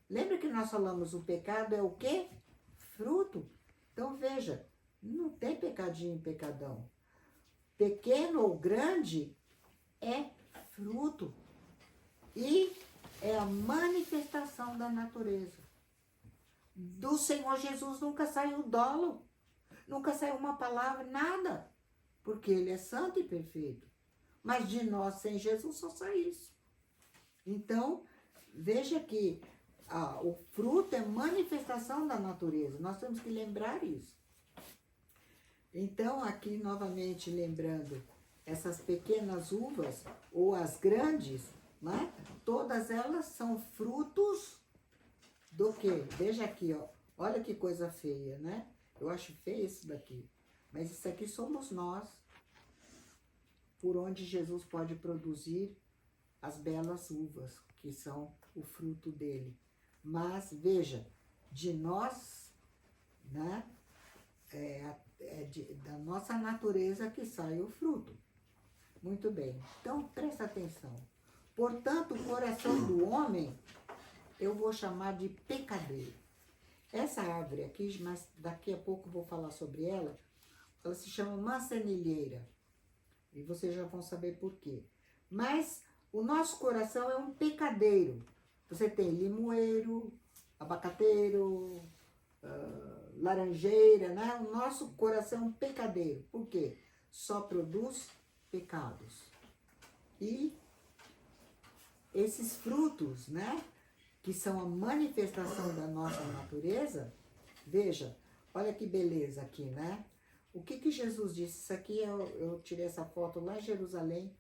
Lembra que nós falamos o pecado é o quê? Fruto. Então, veja, não tem pecadinho e pecadão. Pequeno ou grande é fruto. E é a manifestação da natureza. Do Senhor Jesus nunca saiu dolo, nunca saiu uma palavra, nada, porque Ele é santo e perfeito. Mas de nós, sem Jesus, só sai isso. Então, veja que o fruto é manifestação da natureza, nós temos que lembrar isso. Então, aqui novamente lembrando, essas pequenas uvas, ou as grandes, né? Todas elas são frutos do quê? Veja aqui, ó. Olha que coisa feia, né? Eu acho feio isso daqui. Mas isso aqui somos nós, por onde Jesus pode produzir as belas uvas, que são o fruto dele. Mas, veja, de nós, né, da nossa natureza que sai o fruto. Muito bem, então presta atenção. Portanto, o coração do homem, eu vou chamar de pecadeiro. Essa árvore aqui, mas daqui a pouco eu vou falar sobre ela, ela se chama mancenilheira. E vocês já vão saber por quê. Mas o nosso coração é um pecadeiro. Você tem limoeiro, abacateiro, laranjeira, né? O nosso coração é um pecadeiro. Por quê? Só produz pecados. E esses frutos, né? Que são a manifestação da nossa natureza, veja, olha que beleza aqui, né? O que Jesus disse? Isso aqui, eu tirei essa foto lá em Jerusalém,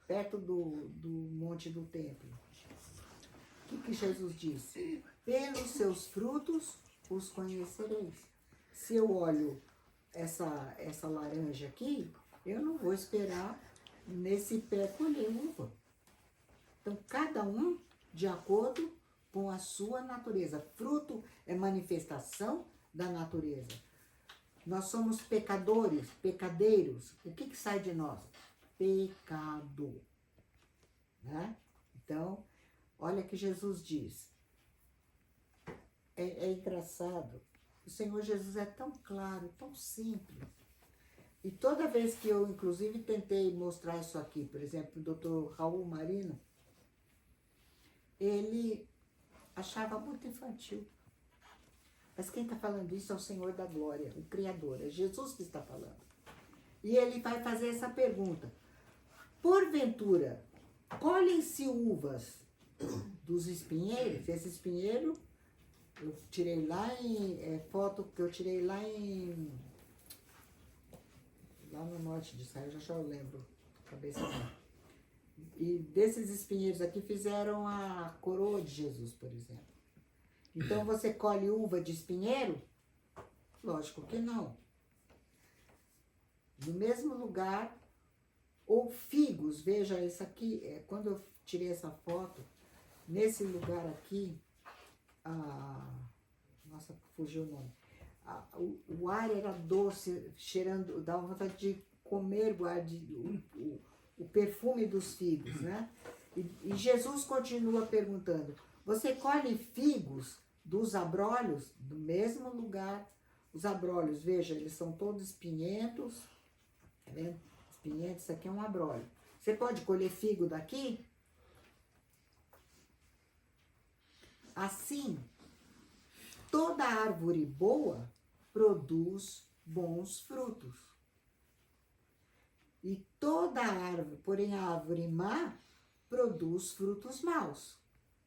perto do Monte do Templo. O que Jesus disse? Pelos seus frutos os conhecereis. Se eu olho essa laranja aqui, eu não vou esperar nesse pé colher uva. Então, cada um de acordo com a sua natureza. Fruto é manifestação da natureza. Nós somos pecadores, pecadeiros. O que sai de nós? Pecado. Né? Então, olha que Jesus diz. É engraçado. O Senhor Jesus é tão claro, tão simples. E toda vez que eu, inclusive, tentei mostrar isso aqui, por exemplo, o Dr. Raul Marino, ele achava muito infantil. Mas quem está falando isso é o Senhor da Glória, o Criador, é Jesus que está falando. E ele vai fazer essa pergunta. Porventura, colhem-se uvas dos espinheiros? Esse espinheiro, eu tirei lá em... foto que eu tirei lá no norte de Israel, já eu lembro. Cabeça não. E desses espinheiros aqui fizeram a coroa de Jesus, por exemplo. Então você colhe uva de espinheiro? Lógico que não. No mesmo lugar, ou figos, veja isso aqui, quando eu tirei essa foto, nesse lugar aqui, nossa, fugiu o nome. O ar era doce, cheirando, dava vontade de comer o perfume dos figos, né? E Jesus continua perguntando, você colhe figos dos abrolhos? Do mesmo lugar, os abrolhos, veja, eles são todos espinhentos, tá vendo? Espinhentos, isso aqui é um abrolho. Você pode colher figo daqui? Assim, toda árvore boa produz bons frutos. E toda árvore, porém a árvore má, produz frutos maus.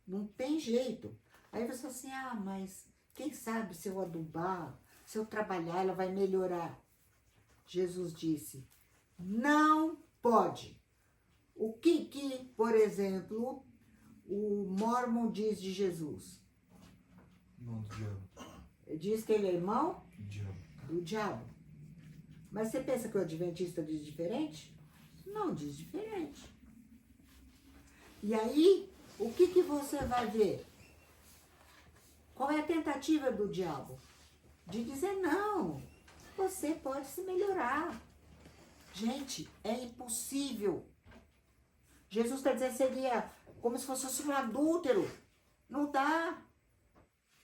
Não tem jeito. Aí você fala assim, mas quem sabe se eu adubar, se eu trabalhar, ela vai melhorar. Jesus disse, não pode. O que, por exemplo, o Mormon diz de Jesus? Irmão do diabo. Ele diz que ele é irmão Do diabo. do diabo. Mas você pensa que o Adventista diz diferente? Não diz diferente. E aí, o que você vai ver? Qual é a tentativa do diabo? De dizer, não, você pode se melhorar. Gente, é impossível. Jesus está dizendo que seria como se fosse um adúltero. Não dá.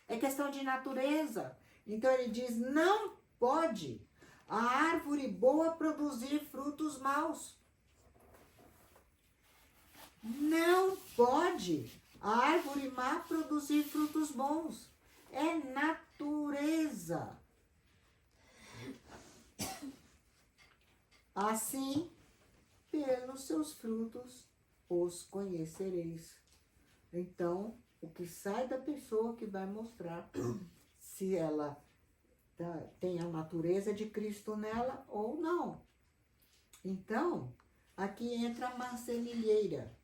É questão de natureza. Então ele diz, não pode a árvore boa produzir frutos maus. Não pode a árvore má produzir frutos bons. É natureza. Assim, pelos seus frutos os conhecereis. Então, o que sai da pessoa que vai mostrar se ela tem a natureza de Cristo nela ou não. Então, aqui entra a mancenilheira.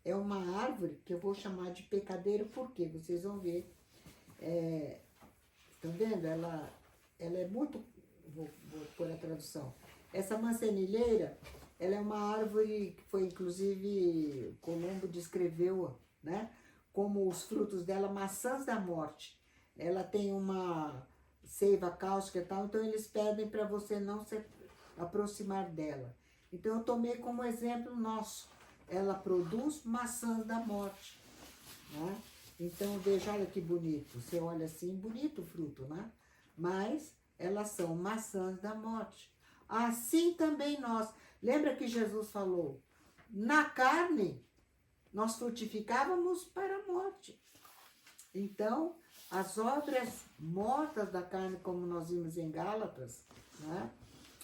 É uma árvore que eu vou chamar de pecadeiro, porque vocês vão ver. Estão vendo? Ela é muito... Vou pôr a tradução. Essa mancenilheira, ela é uma árvore que foi, inclusive, Colombo descreveu, né? Como os frutos dela, maçãs da morte. Ela tem uma seiva cáustica e tal, então eles pedem para você não se aproximar dela. Então eu tomei como exemplo nosso. Ela produz maçãs da morte, né? Então veja, olha que bonito. Você olha assim, bonito o fruto, né? Mas elas são maçãs da morte. Assim também nós. Lembra que Jesus falou? Na carne, nós frutificávamos para a morte. Então, as obras mortas da carne, como nós vimos em Gálatas, né?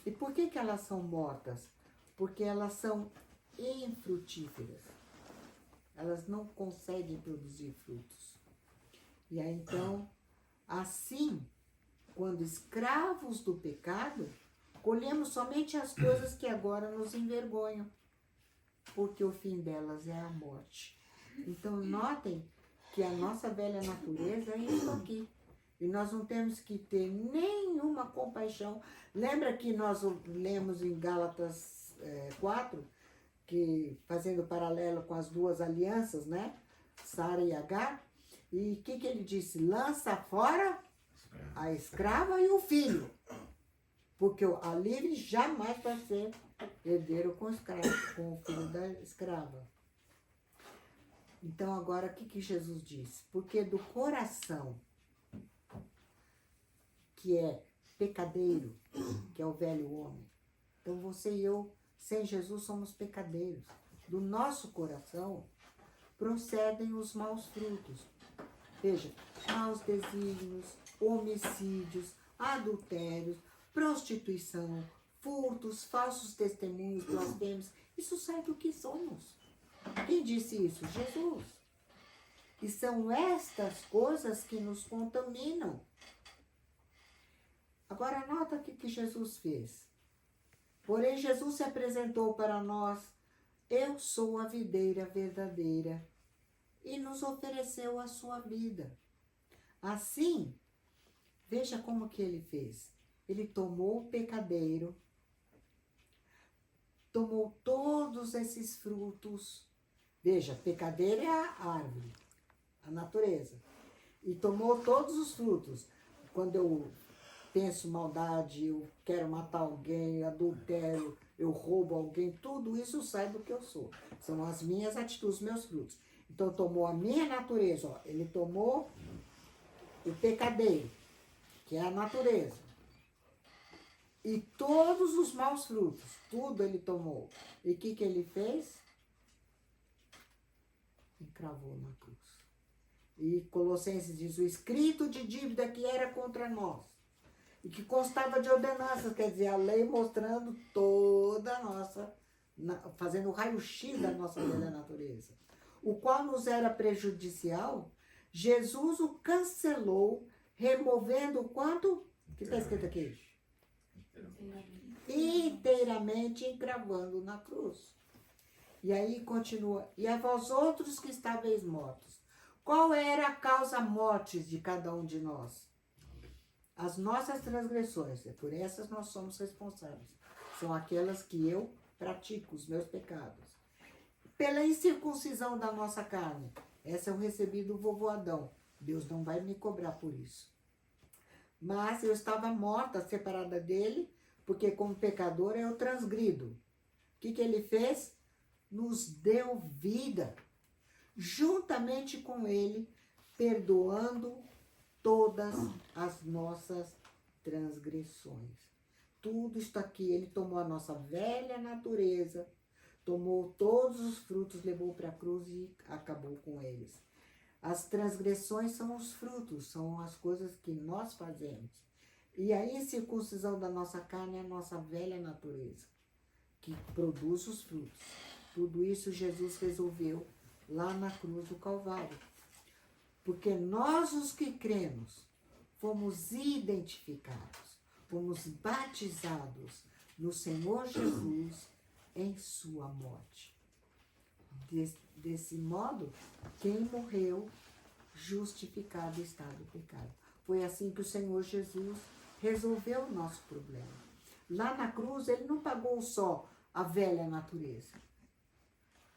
E por que que elas são mortas? Porque elas são infrutíferas. Elas não conseguem produzir frutos. E aí, então, assim, quando escravos do pecado, colhemos somente as coisas que agora nos envergonham, porque o fim delas é a morte. Então, notem que a nossa velha natureza é isso aqui. E nós não temos que ter nenhuma compaixão. Lembra que nós lemos em Gálatas 4, que, fazendo paralelo com as duas alianças, né? Sara e Agar. E o que ele disse? Lança fora a escrava e o filho. Porque a livre jamais vai ser herdeiro com o escravo, com o filho da escrava. Então agora o que Jesus disse? Porque do coração, que é pecadeiro, que é o velho homem. Então você e eu, sem Jesus, somos pecadeiros. Do nosso coração procedem os maus frutos. Veja, maus desígnios, homicídios, adultérios, prostituição, furtos, falsos testemunhos, blasfêmios. Isso sai do que somos. Quem disse isso? Jesus. E são estas coisas que nos contaminam. Agora nota o que Jesus fez. Porém, Jesus se apresentou para nós, eu sou a videira verdadeira, e nos ofereceu a sua vida. Assim, veja como que ele fez. Ele tomou o pecadeiro, tomou todos esses frutos. Veja, pecadeiro é a árvore, a natureza. E tomou todos os frutos. Quando eu penso maldade, eu quero matar alguém, adultério, eu roubo alguém, tudo isso sai do que eu sou. São as minhas atitudes, os meus frutos. Então tomou a minha natureza, ó. Ele tomou o pecadeiro, que é a natureza. E todos os maus frutos, tudo ele tomou. E o que ele fez? Encravou na cruz. E Colossenses diz, o escrito de dívida que era contra nós, e que constava de ordenanças, quer dizer, a lei mostrando toda a nossa, fazendo o raio-x da nossa velha natureza, o qual nos era prejudicial, Jesus o cancelou, removendo o quanto? O que está escrito aqui? Inteiramente encravando na cruz. E aí continua, e a vós outros que estáveis mortos, qual era a causa mortes de cada um de nós? As nossas transgressões, é por essas nós somos responsáveis. São aquelas que eu pratico, os meus pecados. Pela incircuncisão da nossa carne, essa eu recebi do vovô Adão. Deus não vai me cobrar por isso. Mas eu estava morta, separada dele, porque como pecador eu transgrido. O que ele fez? Nos deu vida, juntamente com ele, perdoando todas as nossas transgressões. Tudo está aqui. Ele tomou a nossa velha natureza, tomou todos os frutos, levou para a cruz e acabou com eles. As transgressões são os frutos, são as coisas que nós fazemos. E a incircuncisão da nossa carne é a nossa velha natureza, que produz os frutos. Tudo isso Jesus resolveu lá na cruz do Calvário. Porque nós, os que cremos, fomos identificados, fomos batizados no Senhor Jesus em sua morte. Desse modo, quem morreu, justificado está do pecado. Foi assim que o Senhor Jesus resolveu o nosso problema. Lá na cruz, ele não pagou só a velha natureza.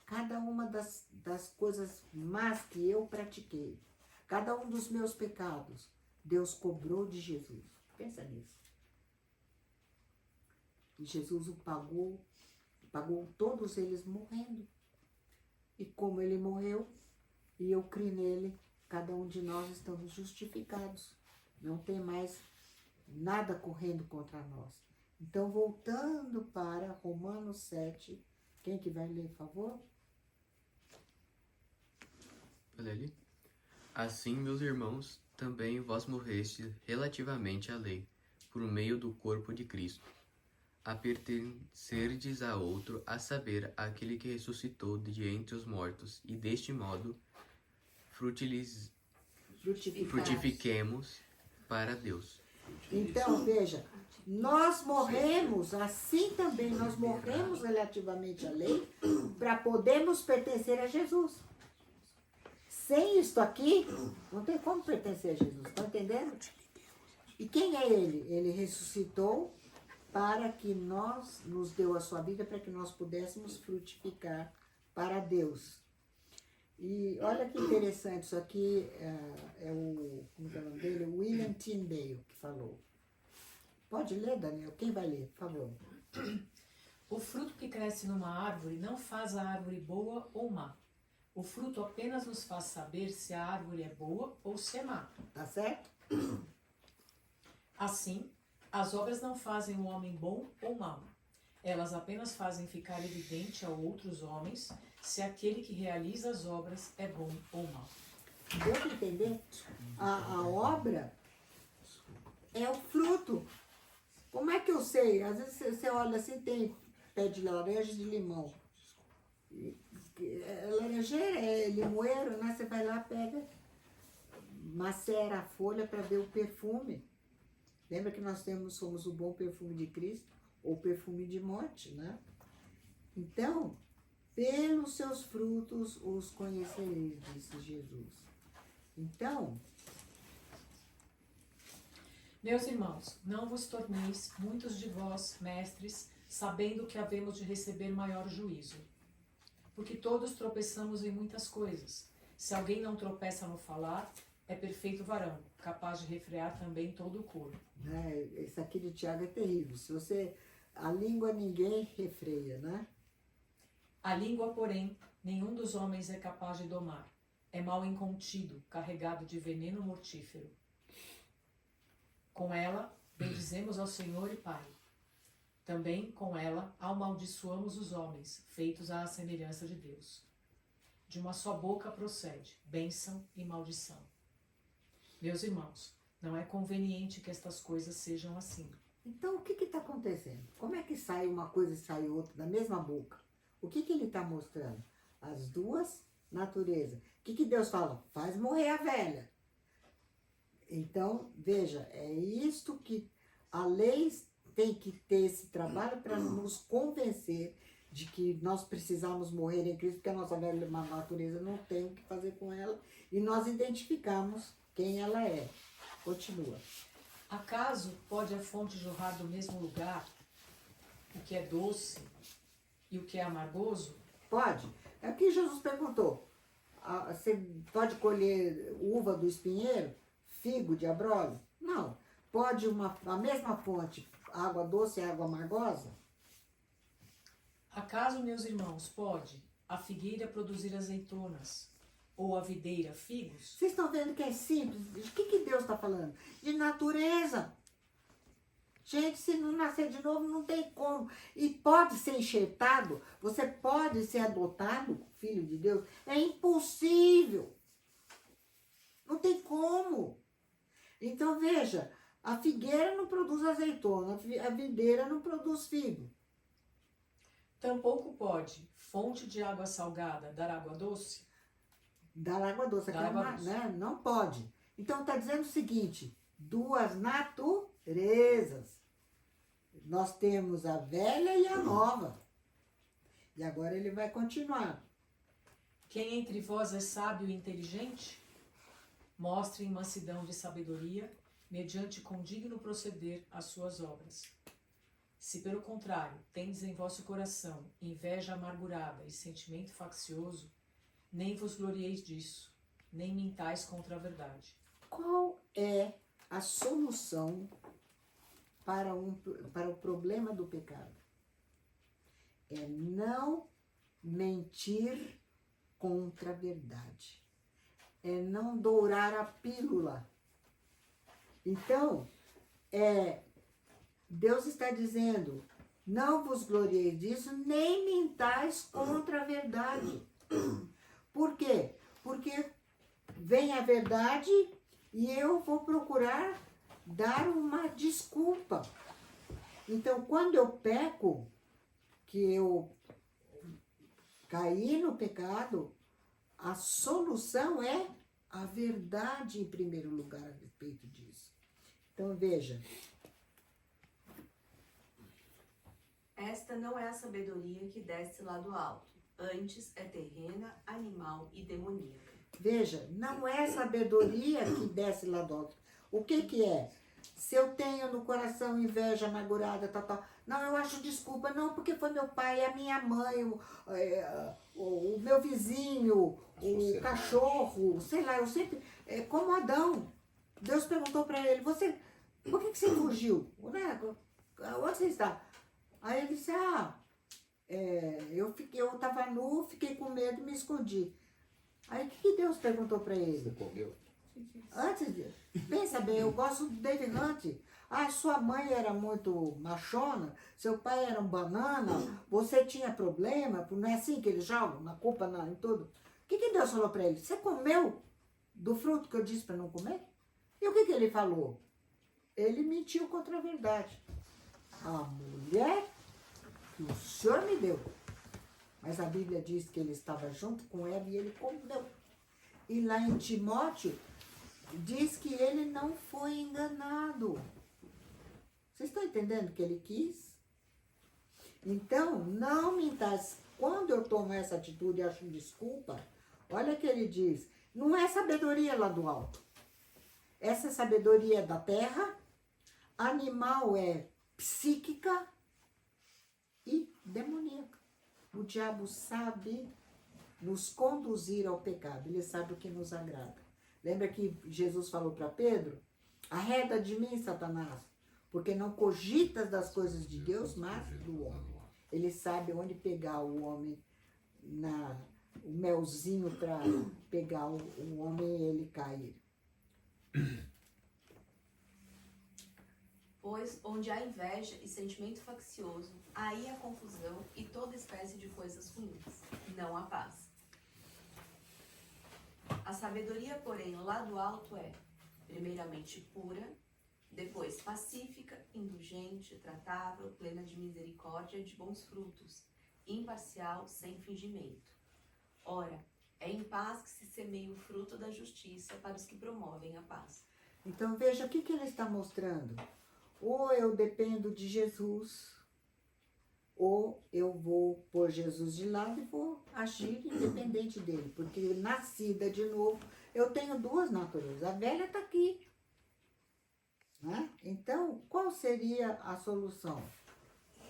Cada uma das coisas más que eu pratiquei, cada um dos meus pecados, Deus cobrou de Jesus. Pensa nisso. E Jesus o pagou todos eles morrendo. E como ele morreu, e eu criei nele, cada um de nós estamos justificados. Não tem mais nada correndo contra nós. Então, voltando para Romanos 7, quem que vai ler, por favor? Olha ali. Assim, meus irmãos, também vós morrestes relativamente à lei, por meio do corpo de Cristo, a pertencerdes a outro, a saber, aquele que ressuscitou de entre os mortos, e deste modo frutifiquemos para Deus. Então, veja, nós morremos, assim também nós morremos relativamente à lei, para podermos pertencer a Jesus. Sem isto aqui, não tem como pertencer a Jesus, estão entendendo? E quem é ele? Ele ressuscitou para que nos deu a sua vida, para que nós pudéssemos frutificar para Deus. E olha que interessante, isso aqui é o, como é o nome dele? William Tyndale que falou. Pode ler, Daniel? Quem vai ler, por favor? O fruto que cresce numa árvore não faz a árvore boa ou má. O fruto apenas nos faz saber se a árvore é boa ou se é má. Tá certo? Assim, as obras não fazem o homem bom ou mau. Elas apenas fazem ficar evidente a outros homens se aquele que realiza as obras é bom ou mau. Deu para entender? A obra é o fruto. Como é que eu sei? Às vezes você olha assim, tem pé de laranja e de limão. Laranjeira é limoeiro, né? Você vai lá, pega, macera a folha para ver o perfume. Lembra que nós somos o bom perfume de Cristo, ou perfume de morte, né? Então, pelos seus frutos os conhecereis, disse Jesus. Então, meus irmãos, não vos torneis muitos de vós mestres, sabendo que havemos de receber maior juízo. Porque todos tropeçamos em muitas coisas. Se alguém não tropeça no falar, é perfeito varão, capaz de refrear também todo o corpo. Esse aqui de Tiago é terrível. A língua ninguém refreia, né? A língua, porém, nenhum dos homens é capaz de domar. É mal incontido, carregado de veneno mortífero. Com ela, bendizemos ao Senhor e Pai. Também com ela amaldiçoamos os homens, feitos à semelhança de Deus. De uma só boca procede bênção e maldição. Meus irmãos, não é conveniente que estas coisas sejam assim. Então, o que está acontecendo? Como é que sai uma coisa e sai outra da mesma boca? O que ele está mostrando? As duas naturezas. O que Deus fala? Faz morrer a velha. Então, veja, é isto que a lei tem que ter esse trabalho para nos convencer de que nós precisamos morrer em Cristo, porque a nossa velha natureza não tem o que fazer com ela, e nós identificamos quem ela é. Continua. Acaso pode a fonte jorrar do mesmo lugar o que é doce e o que é amargoso? Pode. É o que Jesus perguntou. Você pode colher uva do espinheiro? Figo de abrolho? Não. Pode a mesma fonte, água doce e água amargosa? Acaso, meus irmãos, pode a figueira produzir azeitonas ou a videira figos? Vocês estão vendo que é simples? O que Deus está falando? De natureza. Gente, se não nascer de novo, não tem como. E pode ser enxertado, você pode ser adotado, filho de Deus. É impossível. Não tem como. Então, veja, a figueira não produz azeitona, a videira não produz figo. Tampouco pode fonte de água salgada dar água doce? Dar água doce, Dar água doce. Né? Não pode. Então, está dizendo o seguinte, duas naturezas. Nós temos a velha e a nova. E agora ele vai continuar. Quem entre vós é sábio e inteligente? Mostre mansidão de sabedoria, mediante condigno proceder as suas obras. Se pelo contrário tendes em vosso coração inveja amargurada e sentimento faccioso, nem vos glorieis disso, nem mintais contra a verdade. Qual é a solução para o problema do pecado? É não mentir contra a verdade. É não dourar a pílula. Então, Deus está dizendo, não vos glorieis disso, nem mintais contra a verdade. Por quê? Porque vem a verdade e eu vou procurar dar uma desculpa. Então, quando eu peco, que eu caí no pecado, a solução é a verdade em primeiro lugar a respeito disso. Então, veja. Esta não é a sabedoria que desce lá do alto, antes é terrena, animal e demoníaca. Veja, não é sabedoria que desce lá do alto. O que que é? Se eu tenho no coração inveja amargurada, tal. Não, eu acho desculpa. Não, porque foi meu pai, a minha mãe, o meu vizinho, o cachorro, sei lá, eu sempre... como Adão. Deus perguntou para ele, por que você fugiu? Onde você está? Aí ele disse, eu estava nu, fiquei com medo e me escondi. Aí o que Deus perguntou para ele? Você comeu? Antes de... Pensa bem, eu gosto do David Hunt. Sua mãe era muito machona, seu pai era um banana, você tinha problema, não é assim que eles jogam, na culpa, em tudo. O que Deus falou para ele? Você comeu do fruto que eu disse para não comer? E o que ele falou? Ele mentiu contra a verdade. A mulher que o Senhor me deu. Mas a Bíblia diz que ele estava junto com ela e ele comeu. E lá em Timóteo, diz que ele não foi enganado. Vocês estão entendendo o que ele quis? Então, não mintais. Quando eu tomo essa atitude e acho desculpa, olha que ele diz, não é sabedoria lá do alto. Essa sabedoria é da terra, animal é psíquica e demoníaca. O diabo sabe nos conduzir ao pecado, ele sabe o que nos agrada. Lembra que Jesus falou para Pedro? Arreda de mim, Satanás, porque não cogitas das coisas de Deus, mas do homem. Ele sabe onde pegar o homem, o melzinho para pegar o homem e ele cair. Pois onde há inveja e sentimento faccioso, aí há confusão e toda espécie de coisas ruins. Não há paz. A sabedoria, porém, lá do alto é, primeiramente, pura, depois pacífica, indulgente, tratável, plena de misericórdia e de bons frutos, imparcial, sem fingimento. Ora, é em paz que se semeia o fruto da justiça para os que promovem a paz. Então veja o que ele está mostrando. Ou eu dependo de Jesus, ou eu vou pôr Jesus de lado e vou agir independente dele. Porque nascida de novo, eu tenho duas naturezas. A velha está aqui. Né? Então, qual seria a solução?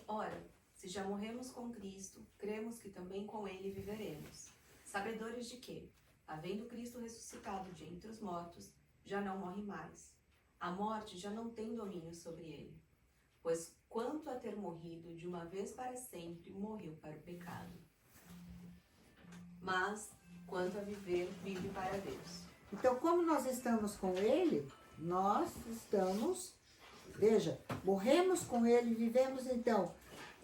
Ora, se já morremos com Cristo, cremos que também com ele viveremos. Sabedores de que, havendo Cristo ressuscitado de entre os mortos, já não morre mais. A morte já não tem domínio sobre ele. Pois quanto a ter morrido de uma vez para sempre, morreu para o pecado. Mas, quanto a viver, vive para Deus. Então, como nós estamos com ele, nós estamos, veja, morremos com ele, vivemos então.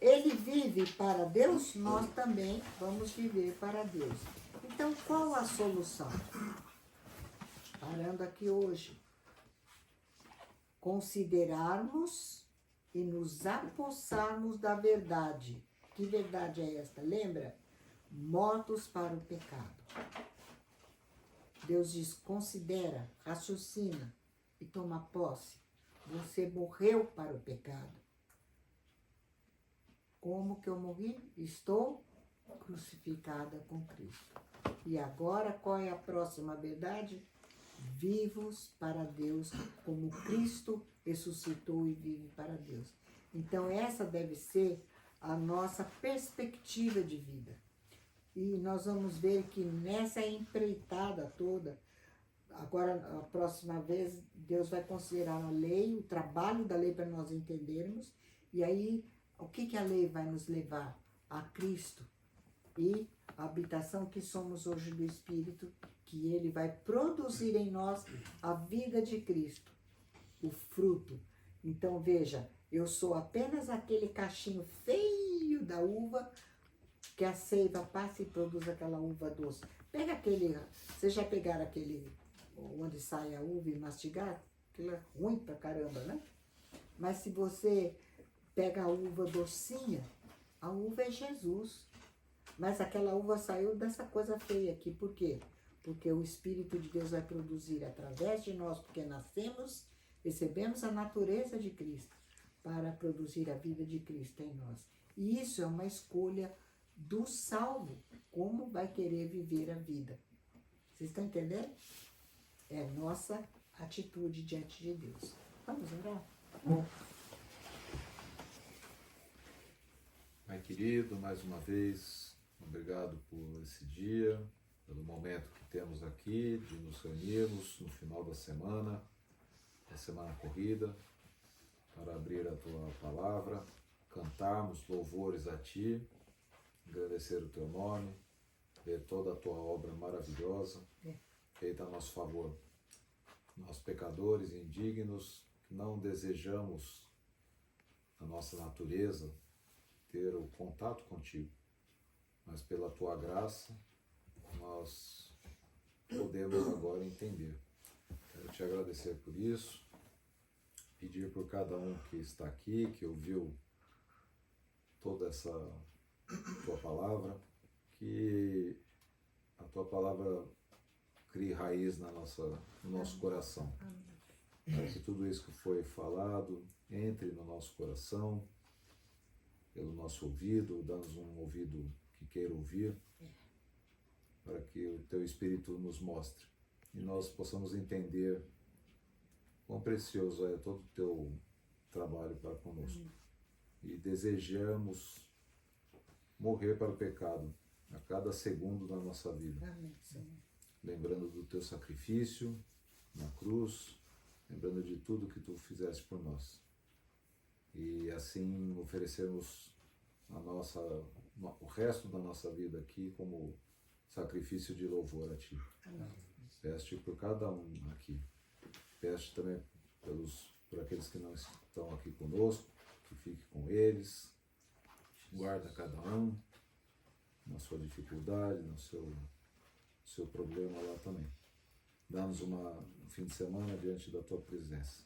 Ele vive para Deus, nós também vamos viver para Deus. Então, qual a solução? Parando aqui hoje. Considerarmos e nos apossarmos da verdade. Que verdade é esta? Lembra? Mortos para o pecado. Deus diz, considera, raciocina e toma posse. Você morreu para o pecado. Como que eu morri? Estou crucificada com Cristo. E agora, qual é a próxima verdade? Vivos para Deus, como Cristo ressuscitou e vive para Deus. Então essa deve ser a nossa perspectiva de vida. E nós vamos ver que nessa empreitada toda, agora a próxima vez Deus vai considerar a lei, o trabalho da lei para nós entendermos, e aí o que a lei vai nos levar? A Cristo e a habitação que somos hoje do Espírito, que Ele vai produzir em nós a vida de Cristo, o fruto. Então veja, eu sou apenas aquele cachinho feio da uva que a seiva passa e produz aquela uva doce. Pega aquele, vocês já pegaram aquele onde sai a uva e mastigar? Aquilo é ruim pra caramba, né? Mas se você pega a uva docinha, a uva é Jesus. Mas aquela uva saiu dessa coisa feia aqui. Por quê? Porque o Espírito de Deus vai produzir através de nós, porque nascemos, recebemos a natureza de Cristo para produzir a vida de Cristo em nós. E isso é uma escolha do salvo, como vai querer viver a vida. Vocês estão entendendo? É nossa atitude diante de Deus. Vamos orar? Pai querido, mais uma vez, obrigado por esse dia, pelo momento que temos aqui de nos reunirmos no final da semana corrida, para abrir a Tua Palavra, cantarmos louvores a Ti, agradecer o Teu nome, ver toda a Tua obra maravilhosa, feita a nosso favor. Nós, pecadores indignos, que não desejamos, a nossa natureza, ter o contato contigo, mas pela Tua graça, nós podemos agora entender. Quero Te agradecer por isso, pedir por cada um que está aqui, que ouviu toda essa Tua Palavra, que a Tua Palavra crie raiz no nosso coração. Para que tudo isso que foi falado entre no nosso coração, pelo nosso ouvido, dá-nos um ouvido que queira ouvir, para que o Teu Espírito nos mostre e nós possamos entender quão precioso é todo o Teu trabalho para conosco. E desejamos morrer para o pecado a cada segundo da nossa vida. Amém, Senhor. Lembrando do Teu sacrifício na cruz, lembrando de tudo que Tu fizeste por nós. E assim oferecermos o resto da nossa vida aqui como sacrifício de louvor a Ti. Peço-te por cada um aqui. Peço-te também por aqueles que não estão aqui conosco, que fique com eles. Guarda cada um na sua dificuldade, no seu problema lá também. Dá-nos um fim de semana diante da Tua presença.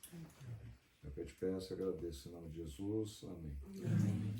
É o que eu te peço e agradeço em nome de Jesus. Amém.